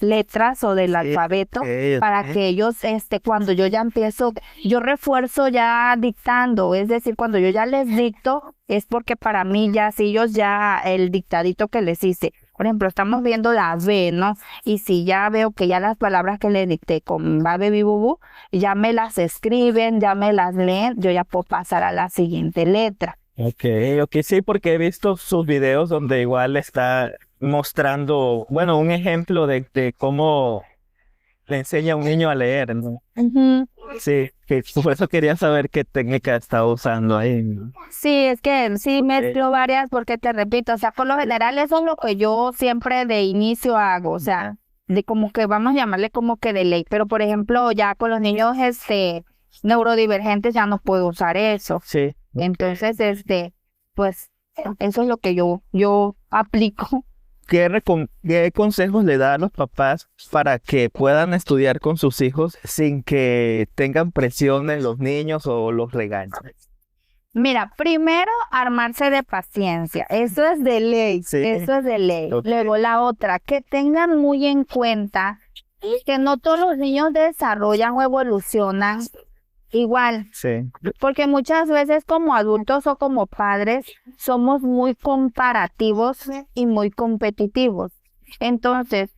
letras o del alfabeto para que ellos, cuando yo ya empiezo, yo refuerzo ya dictando, es decir, cuando yo ya les dicto, es porque para mí ya, si ellos ya, el dictadito que les hice, por ejemplo, estamos viendo la B, ¿no? Y si ya veo que ya las palabras que les dicté con ba, be, bi, bu, bu, ya me las escriben, ya me las leen, yo ya puedo pasar a la siguiente letra. Ok, sí, porque he visto sus videos donde igual está mostrando, bueno, un ejemplo de cómo le enseña a un niño a leer, ¿no? Sí, que por eso quería saber qué técnica está usando ahí, ¿no? Sí, es que sí mezclo varias porque te repito, o sea, por lo general eso es lo que yo siempre de inicio hago, o sea, de como que vamos a llamarle como que de ley, pero por ejemplo ya con los niños neurodivergentes ya no puedo usar eso. Sí. Entonces, pues eso es lo que yo aplico. ¿Qué consejos le da a los papás para que puedan estudiar con sus hijos sin que tengan presión en los niños o los regañen? Mira, primero armarse de paciencia, eso es de ley, Sí. eso es de ley. Ok. Luego la otra, que tengan muy en cuenta que no todos los niños desarrollan o evolucionan igual. Sí. Porque muchas veces como adultos o como padres somos muy comparativos y muy competitivos. Entonces,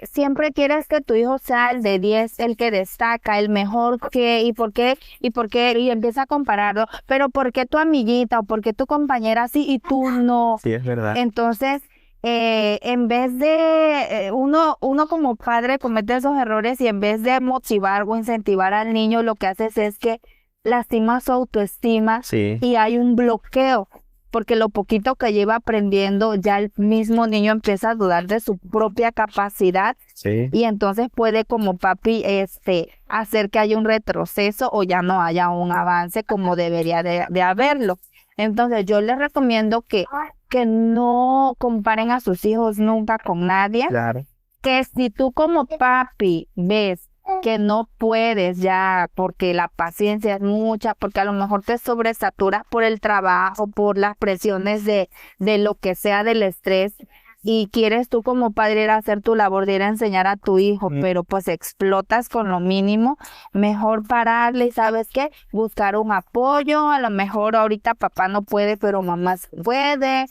siempre quieres que tu hijo sea el de 10, el que destaca, el mejor que, y por qué, y empieza a compararlo, pero ¿por qué tu amiguita o por qué tu compañera sí y tú no? Sí, es verdad. Entonces, en vez de uno como padre comete esos errores y en vez de motivar o incentivar al niño, lo que haces es que lastima su autoestima Sí. y hay un bloqueo, porque lo poquito que lleva aprendiendo, ya el mismo niño empieza a dudar de su propia capacidad Sí. y entonces puede como papi hacer que haya un retroceso o ya no haya un avance como debería de haberlo. Entonces yo les recomiendo que no comparen a sus hijos nunca con nadie, Claro. que si tú como papi ves que no puedes ya porque la paciencia es mucha, porque a lo mejor te sobresaturas por el trabajo, por las presiones de lo que sea del estrés y quieres tú como padre ir a hacer tu labor de ir a enseñar a tu hijo, pero pues explotas con lo mínimo, mejor pararle y ¿sabes qué? Buscar un apoyo, a lo mejor ahorita papá no puede, pero mamá sí puede,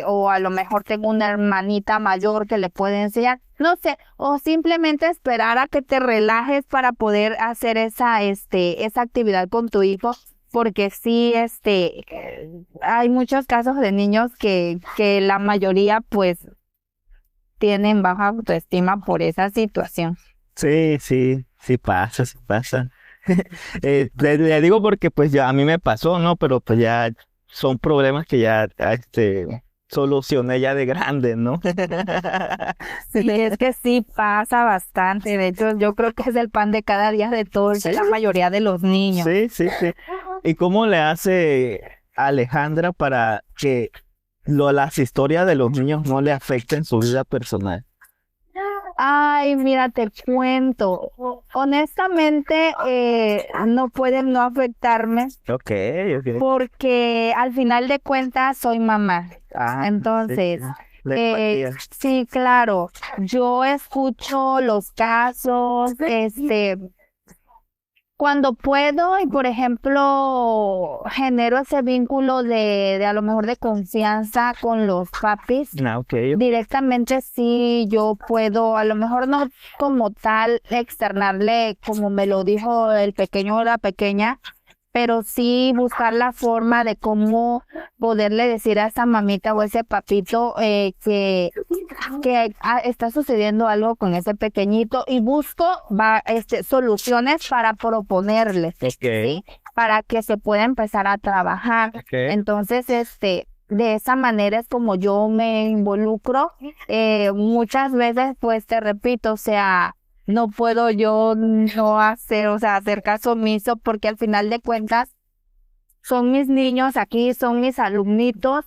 o a lo mejor tengo una hermanita mayor que le puede enseñar, no sé, o simplemente esperar a que te relajes para poder hacer esa actividad con tu hijo. Porque sí, hay muchos casos de niños que la mayoría pues tienen baja autoestima por esa situación. Sí, pasa, sí pasa. Le digo porque pues ya a mí me pasó, ¿no? Pero pues ya son problemas que ya solucioné ya de grande, ¿no? Sí, es que sí pasa bastante. De hecho, yo creo que es el pan de cada día de todos, la mayoría de los niños. Sí. ¿Y cómo le hace Alejandra para que las historias de los niños no le afecten su vida personal? Ay, mira, te cuento. Honestamente, no pueden no afectarme Ok. porque al final de cuentas soy mamá. Ah, Entonces, la empatía. sí, claro, yo escucho los casos, cuando puedo y por ejemplo genero ese vínculo de a lo mejor de confianza con los papis, Ok. directamente sí yo puedo, a lo mejor no como tal externarle como me lo dijo el pequeño o la pequeña, pero sí buscar la forma de cómo poderle decir a esa mamita o ese papito que está sucediendo algo con ese pequeñito y busco soluciones para proponerles, ¿sí? Para que se pueda empezar a trabajar. Entonces, de esa manera es como yo me involucro. Muchas veces, pues te repito, o sea, no puedo yo no hacer caso omiso porque al final de cuentas son mis niños aquí, son mis alumnitos,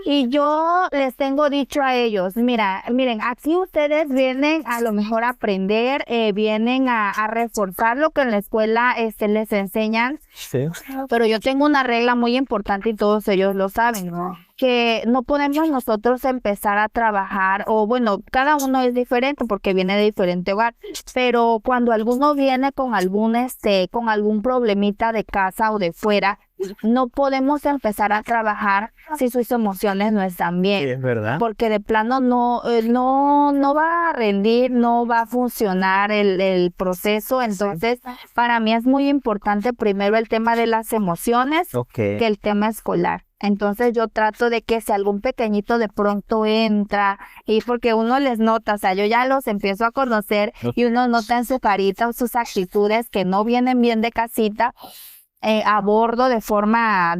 Y yo les tengo dicho a ellos, miren, aquí ustedes vienen a lo mejor a aprender, vienen a reforzar lo que en la escuela les enseñan, Sí. pero yo tengo una regla muy importante y todos ellos lo saben, ¿no? Que no podemos nosotros empezar a trabajar, o bueno, cada uno es diferente porque viene de diferente hogar, pero cuando alguno viene con algún problemita de casa o de fuera, no podemos empezar a trabajar si sus emociones no están bien. Sí, es verdad. Porque de plano no va a rendir, no va a funcionar el proceso. Entonces, para mí es muy importante primero el tema de las emociones Ok. que el tema escolar. Entonces yo trato de que si algún pequeñito de pronto entra, y porque uno les nota, o sea, yo ya los empiezo a conocer y uno nota en su carita o sus actitudes que no vienen bien de casita, abordo de forma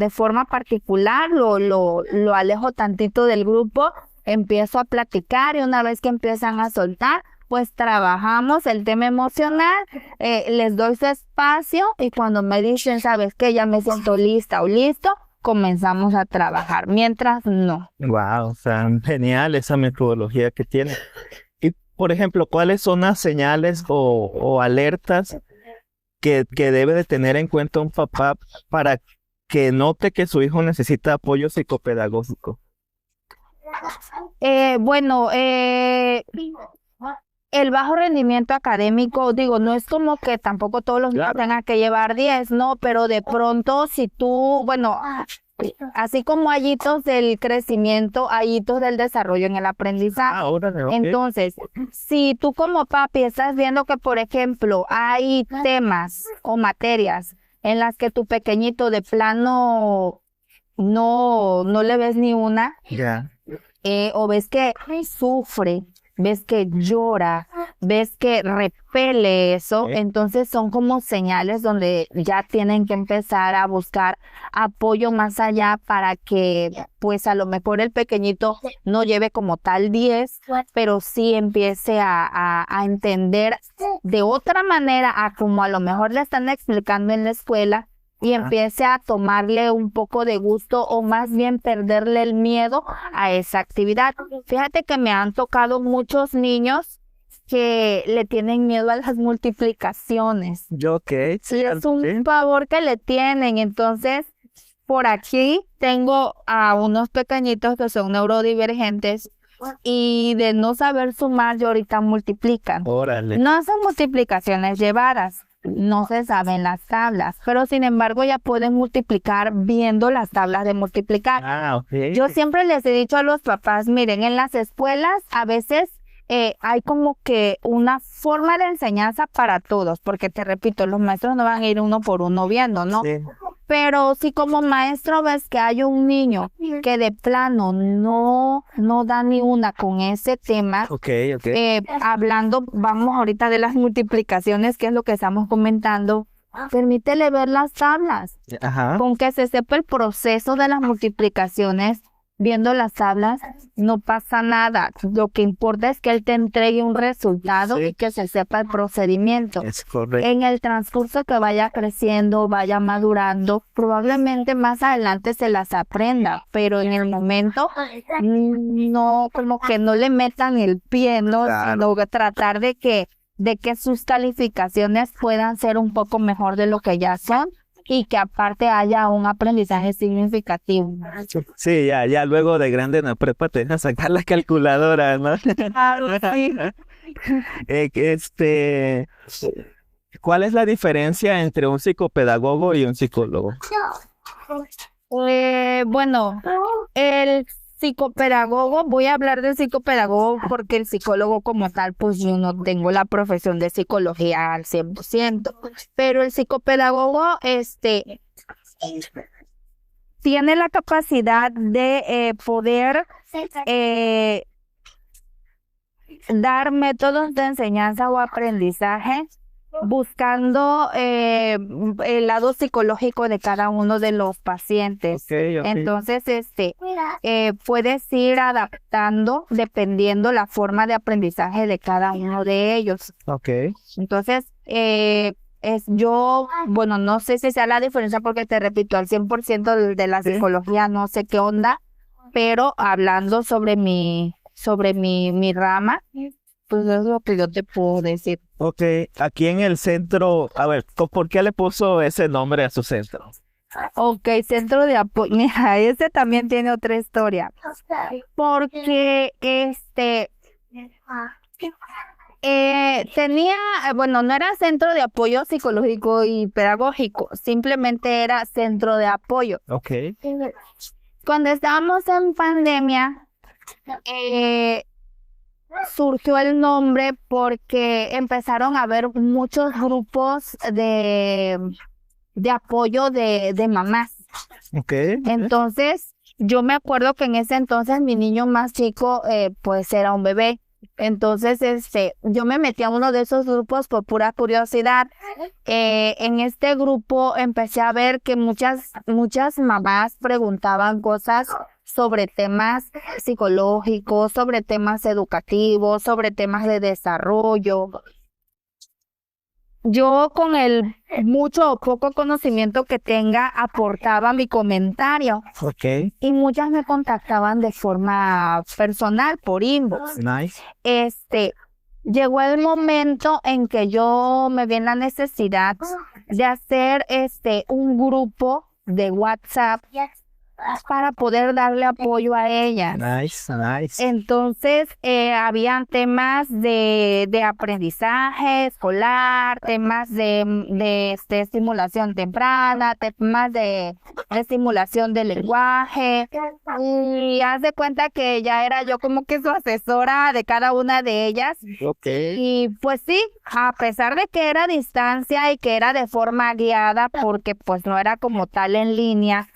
particular, lo alejo tantito del grupo, empiezo a platicar y una vez que empiezan a soltar, pues trabajamos el tema emocional, les doy su espacio y cuando me dicen, ¿sabes qué? Ya me siento lista o listo, comenzamos a trabajar. Mientras, no. Wow, o sea, genial esa metodología que tiene. Y, por ejemplo, ¿cuáles son las señales o alertas que debe de tener en cuenta un papá para que note que su hijo necesita apoyo psicopedagógico? El bajo rendimiento académico, digo, no es como que tampoco todos los niños tengan que llevar 10, no, pero de pronto si tú, así como hay hitos del crecimiento, hay hitos del desarrollo en el aprendizaje. Órale, ok. Entonces, si tú como papi estás viendo que, por ejemplo, hay temas o materias en las que tu pequeñito de plano no le ves ni una, Ya. o ves que sufre, ves que llora, ves que repele eso, entonces son como señales donde ya tienen que empezar a buscar apoyo más allá para que pues a lo mejor el pequeñito no lleve como tal 10, pero sí empiece a entender de otra manera a como a lo mejor le están explicando en la escuela, y empiece a tomarle un poco de gusto o más bien perderle el miedo a esa actividad. Fíjate que me han tocado muchos niños que le tienen miedo a las multiplicaciones. Yo, ok. Sí, es un pavor que le tienen. Entonces, por aquí tengo a unos pequeñitos que son neurodivergentes y de no saber sumar, y ahorita multiplican. Órale. No son multiplicaciones llevadas. No se saben las tablas, pero sin embargo ya pueden multiplicar viendo las tablas de multiplicar. Ok. Yo siempre les he dicho a los papás, miren, en las escuelas a veces hay como que una forma de enseñanza para todos, porque te repito, los maestros no van a ir uno por uno viendo, ¿no? Sí. Pero si como maestro ves que hay un niño que de plano no da ni una con ese tema, Ok. hablando, vamos ahorita de las multiplicaciones, que es lo que estamos comentando, permítele ver las tablas. Ajá. Con que se sepa el proceso de las multiplicaciones, viendo las tablas, no pasa nada. Lo que importa es que él te entregue un resultado y que se sepa el procedimiento. Es correcto. En el transcurso que vaya creciendo, vaya madurando, probablemente más adelante se las aprenda, pero en el momento no, como que no le metan el pie, ¿no? Claro. Sino tratar de que sus calificaciones puedan ser un poco mejor de lo que ya son y que aparte haya un aprendizaje significativo. Sí, ya luego de grande en la prepa te dejan sacar la calculadora, ¿no? Claro, sí. ¿Cuál es la diferencia entre un psicopedagogo y un psicólogo? El psicopedagogo, voy a hablar del psicopedagogo porque el psicólogo como tal, pues yo no tengo la profesión de psicología al 100%, pero el psicopedagogo tiene la capacidad de poder dar métodos de enseñanza o aprendizaje buscando el lado psicológico de cada uno de los pacientes. Ok. Entonces, puedes ir adaptando dependiendo la forma de aprendizaje de cada uno de ellos. Ok. Entonces, no sé si sea la diferencia porque te repito, al 100% de la psicología no sé qué onda, pero hablando sobre mi rama, pues es lo que yo te puedo decir. Ok, aquí en el centro, a ver, ¿por qué le puso ese nombre a su centro? Ok, centro de apoyo. Mira, este también tiene otra historia. Porque bueno, no era centro de apoyo psicológico y pedagógico, simplemente era centro de apoyo. Ok. Cuando estábamos en pandemia, surgió el nombre porque empezaron a haber muchos grupos de apoyo de mamás. Ok. Entonces, yo me acuerdo que en ese entonces mi niño más chico, pues era un bebé. Entonces, yo me metí a uno de esos grupos por pura curiosidad. En este grupo empecé a ver que muchas mamás preguntaban cosas sobre temas psicológicos, sobre temas educativos, sobre temas de desarrollo. Yo con el mucho o poco conocimiento que tenga aportaba mi comentario Ok. y muchas me contactaban de forma personal por inbox. Nice. Llegó el momento en que yo me vi en la necesidad de hacer un grupo de WhatsApp para poder darle apoyo a ellas. Nice, nice. Entonces, habían temas de aprendizaje escolar, temas de estimulación temprana, temas de estimulación del lenguaje. Y haz de cuenta que ya era yo como que su asesora de cada una de ellas. Ok. Y pues sí, a pesar de que era a distancia y que era de forma guiada, porque pues no era como tal en línea,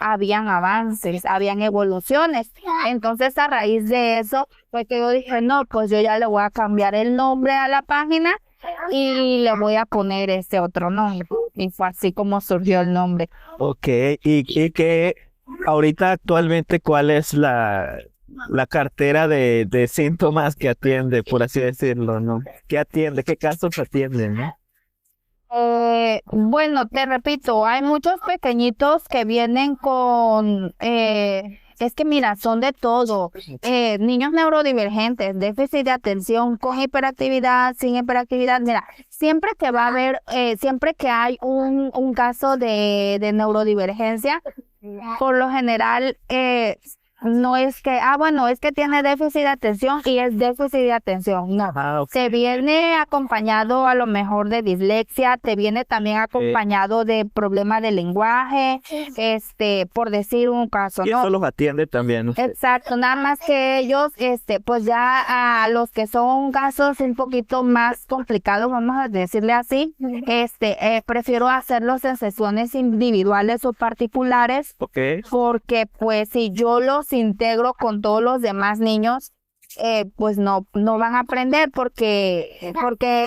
habían avances, habían evoluciones. Entonces, a raíz de eso, fue que yo dije, no, pues yo ya le voy a cambiar el nombre a la página y le voy a poner ese otro nombre. Y fue así como surgió el nombre. Ok, y que ahorita actualmente, ¿cuál es la cartera de síntomas que atiende, por así decirlo, ¿no? ¿Qué atiende? ¿Qué casos atiende, no? Bueno, te repito, hay muchos pequeñitos que vienen con, es que mira, son de todo, niños neurodivergentes, déficit de atención, con hiperactividad, sin hiperactividad, mira, siempre que va a haber, siempre que hay un caso de neurodivergencia, por lo general, no es que, bueno, es que tiene déficit de atención y es déficit de atención, no. Ah, ok. Te viene acompañado a lo mejor de dislexia, te viene también acompañado de problemas de lenguaje, por decir un caso, Y ¿no? eso los atiende también usted. Exacto, nada más que ellos, pues ya a los que son casos un poquito más complicados, vamos a decirle así, prefiero hacerlos en sesiones individuales o particulares, Ok. porque pues si yo los integro con todos los demás niños, pues no van a aprender porque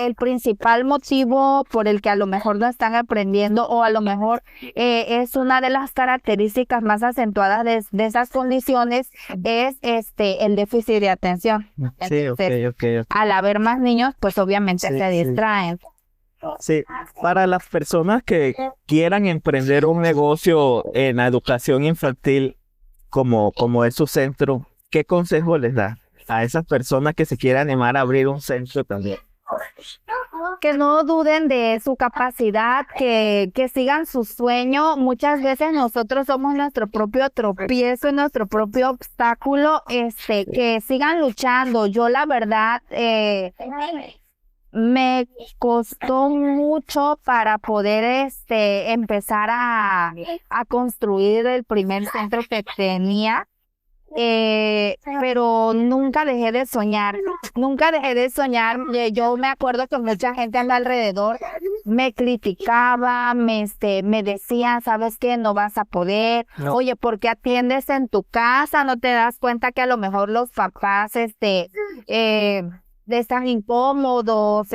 el principal motivo por el que a lo mejor no están aprendiendo o a lo mejor es una de las características más acentuadas de esas condiciones es el déficit de atención. Sí, ok, Entonces, ok. al haber más niños, pues obviamente Sí, se sí. distraen. Sí, para las personas que quieran emprender un negocio en la educación infantil, como es su centro, ¿qué consejo les da a esas personas que se quieran animar a abrir un centro también? Que no duden de su capacidad, que sigan su sueño. Muchas veces nosotros somos nuestro propio tropiezo y nuestro propio obstáculo, que sigan luchando. Yo la verdad, me costó mucho para poder empezar a construir el primer centro que tenía. Pero nunca dejé de soñar, nunca dejé de soñar. Yo me acuerdo que mucha gente a mi alrededor me criticaba, me decía, ¿sabes qué? No vas a poder. No. Oye, ¿por qué atiendes en tu casa? ¿No te das cuenta que a lo mejor los papás, están incómodos,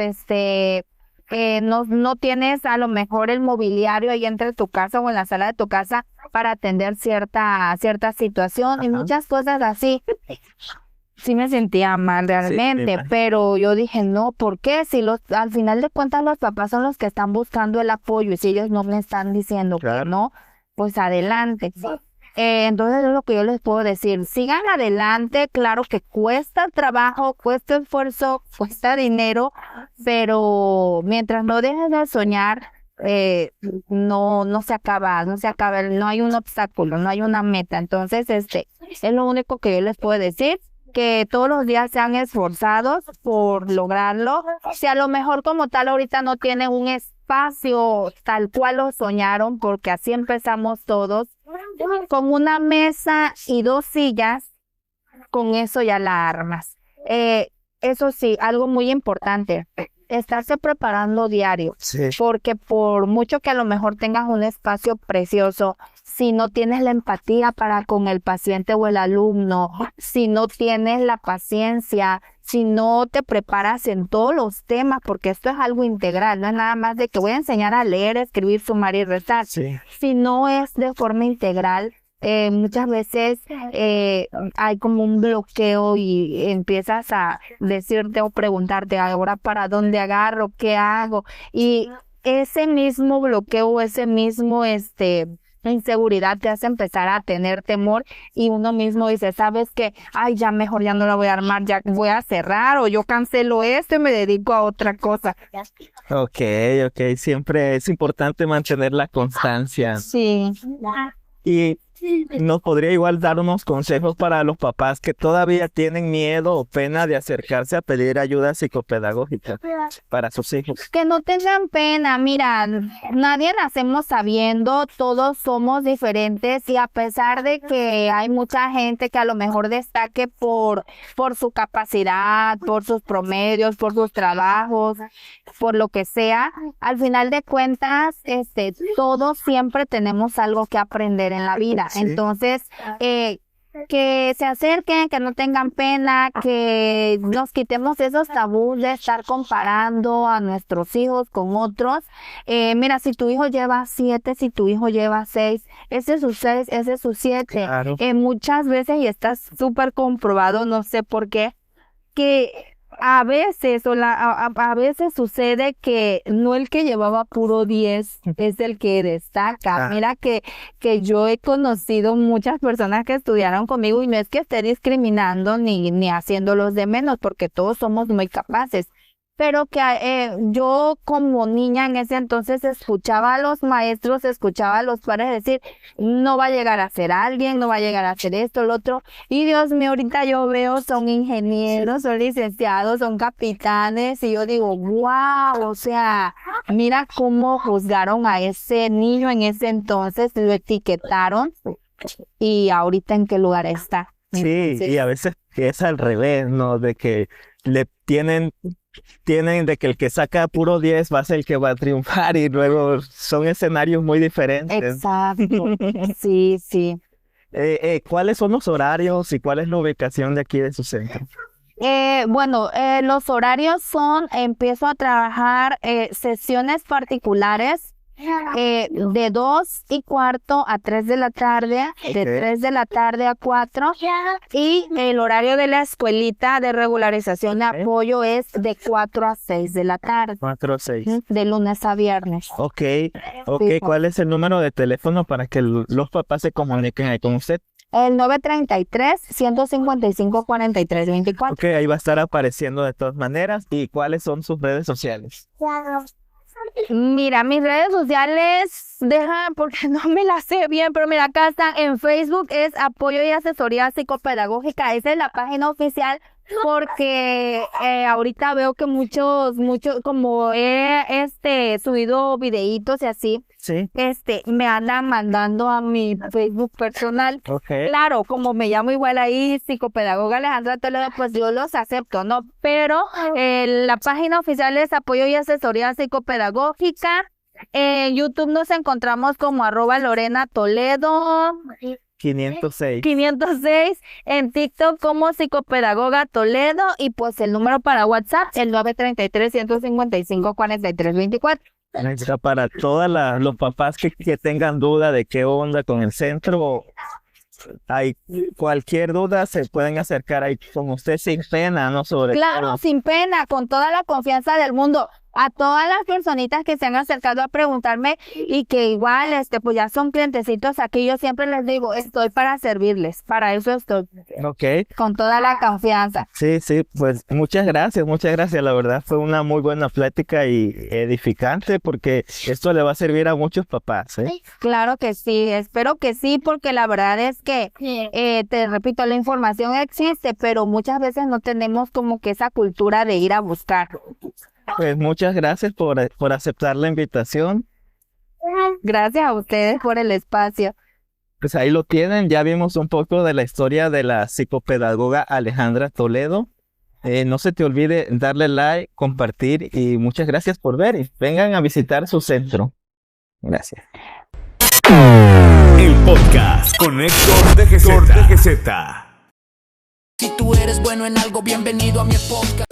no tienes a lo mejor el mobiliario ahí entre tu casa o en la sala de tu casa para atender cierta situación? Y Ajá. muchas cosas así? Sí me sentía mal realmente, imagino. pero yo dije, no, ¿por qué? Si al final de cuentas los papás son los que están buscando el apoyo y si ellos no me están diciendo que Claro. no, pues adelante. Entonces es lo que yo les puedo decir. Sigan adelante, claro que cuesta trabajo, cuesta esfuerzo, cuesta dinero, pero mientras no dejes de soñar, no se acaba, no hay un obstáculo, no hay una meta. Entonces, es lo único que yo les puedo decir, que todos los días sean esforzados por lograrlo. Si a lo mejor como tal ahorita no tienen un espacio tal cual lo soñaron, porque así empezamos todos, con una mesa y 2 sillas, con eso ya la armas. Eso sí, algo muy importante, estarse preparando diario, Sí. porque por mucho que a lo mejor tengas un espacio precioso, si no tienes la empatía para con el paciente o el alumno, si no tienes la paciencia, si no te preparas en todos los temas, porque esto es algo integral, no es nada más de que voy a enseñar a leer, escribir, sumar y restar. Sí. Si no es de forma integral, muchas veces hay como un bloqueo y empiezas a decirte o preguntarte ahora para dónde agarro, qué hago, y ese mismo bloqueo, ese mismo inseguridad te hace empezar a tener temor y uno mismo dice, ¿sabes qué? Ay, ya mejor ya no la voy a armar, ya voy a cerrar o yo cancelo esto y me dedico a otra cosa. Ok, siempre es importante mantener la constancia. Sí. Y nos podría igual dar unos consejos para los papás que todavía tienen miedo o pena de acercarse a pedir ayuda psicopedagógica para sus hijos. Que no tengan pena, mira, nadie nacemos sabiendo, todos somos diferentes y a pesar de que hay mucha gente que a lo mejor destaque por su capacidad, por sus promedios, por sus trabajos, por lo que sea, al final de cuentas, todos siempre tenemos algo que aprender en la vida. Sí. Entonces, que se acerquen, que no tengan pena, que nos quitemos esos tabús de estar comparando a nuestros hijos con otros. Mira, si tu hijo lleva 7, si tu hijo lleva 6, ese es su 6, ese es su 7. Claro. Muchas veces, y está súper comprobado, no sé por qué, que a veces a veces sucede que no el que llevaba puro 10 es el que destaca. Ah. Mira que yo he conocido muchas personas que estudiaron conmigo y no es que esté discriminando ni haciéndolos de menos, porque todos somos muy capaces. Pero que yo como niña en ese entonces escuchaba a los maestros, escuchaba a los padres decir, no va a llegar a ser alguien, no va a llegar a ser esto, lo otro. Y Dios mío, ahorita yo veo, son ingenieros, son licenciados, son capitanes, y yo digo, wow, o sea, mira cómo juzgaron a ese niño en ese entonces, lo etiquetaron, y ahorita en qué lugar está. Sí, Entonces, y a veces es al revés, ¿no? De que le tienen de que el que saca puro 10 va a ser el que va a triunfar y luego son escenarios muy diferentes. exacto, sí. ¿Cuáles son los horarios y cuál es la ubicación de aquí de su centro? Bueno, los horarios empiezo a trabajar sesiones particulares de 2:15 a 3 de la tarde, de 3 de la tarde a 4, y el horario de la escuelita de regularización de apoyo es de 4 a 6 de la tarde, 4 o 6. de lunes a viernes. Ok, Sí. ¿cuál es el número de teléfono para que los papás se comuniquen ahí con usted? El 933-155-4324. Ok, ahí va a estar apareciendo de todas maneras. ¿Y cuáles son sus redes sociales? Mira, mis redes sociales, porque no me las sé bien, pero mira, acá están en Facebook, es Apoyo y Asesoría Psicopedagógica, esa es la página oficial, porque ahorita veo que muchos, como he subido videitos y así, Sí. me andan mandando a mi Facebook personal. Ok. Claro, como me llamo igual ahí, psicopedagoga Alejandra Toledo, pues yo los acepto, ¿no? Pero la página oficial es Apoyo y Asesoría Psicopedagógica. En YouTube nos encontramos como @Lorena Toledo 506. 506, en TikTok como Psicopedagoga Toledo, y pues el número para WhatsApp, el 933-155-4324. Está para todos los papás que tengan duda de qué onda con el centro. Hay cualquier duda, se pueden acercar ahí con usted sin pena, ¿no? Sobre Claro, todo. sin pena, con toda la confianza del mundo. A todas las personitas que se han acercado a preguntarme y que igual, pues ya son clientecitos aquí, yo siempre les digo, estoy para servirles, para eso estoy, Ok. con toda la confianza. Sí, sí, pues muchas gracias, la verdad fue una muy buena plática y edificante porque esto le va a servir a muchos papás, ¿eh? Claro que sí, espero que sí, porque la verdad es que, te repito, la información existe, pero muchas veces no tenemos como que esa cultura de ir a buscar. Pues muchas gracias por aceptar la invitación. Gracias a ustedes por el espacio. Pues ahí lo tienen, ya vimos un poco de la historia de la psicopedagoga Alejandra Toledo. No se te olvide darle like, compartir y muchas gracias por ver y vengan a visitar su centro. Gracias. El podcast con Héctor DGZ. Si tú eres bueno en algo, bienvenido a mi podcast.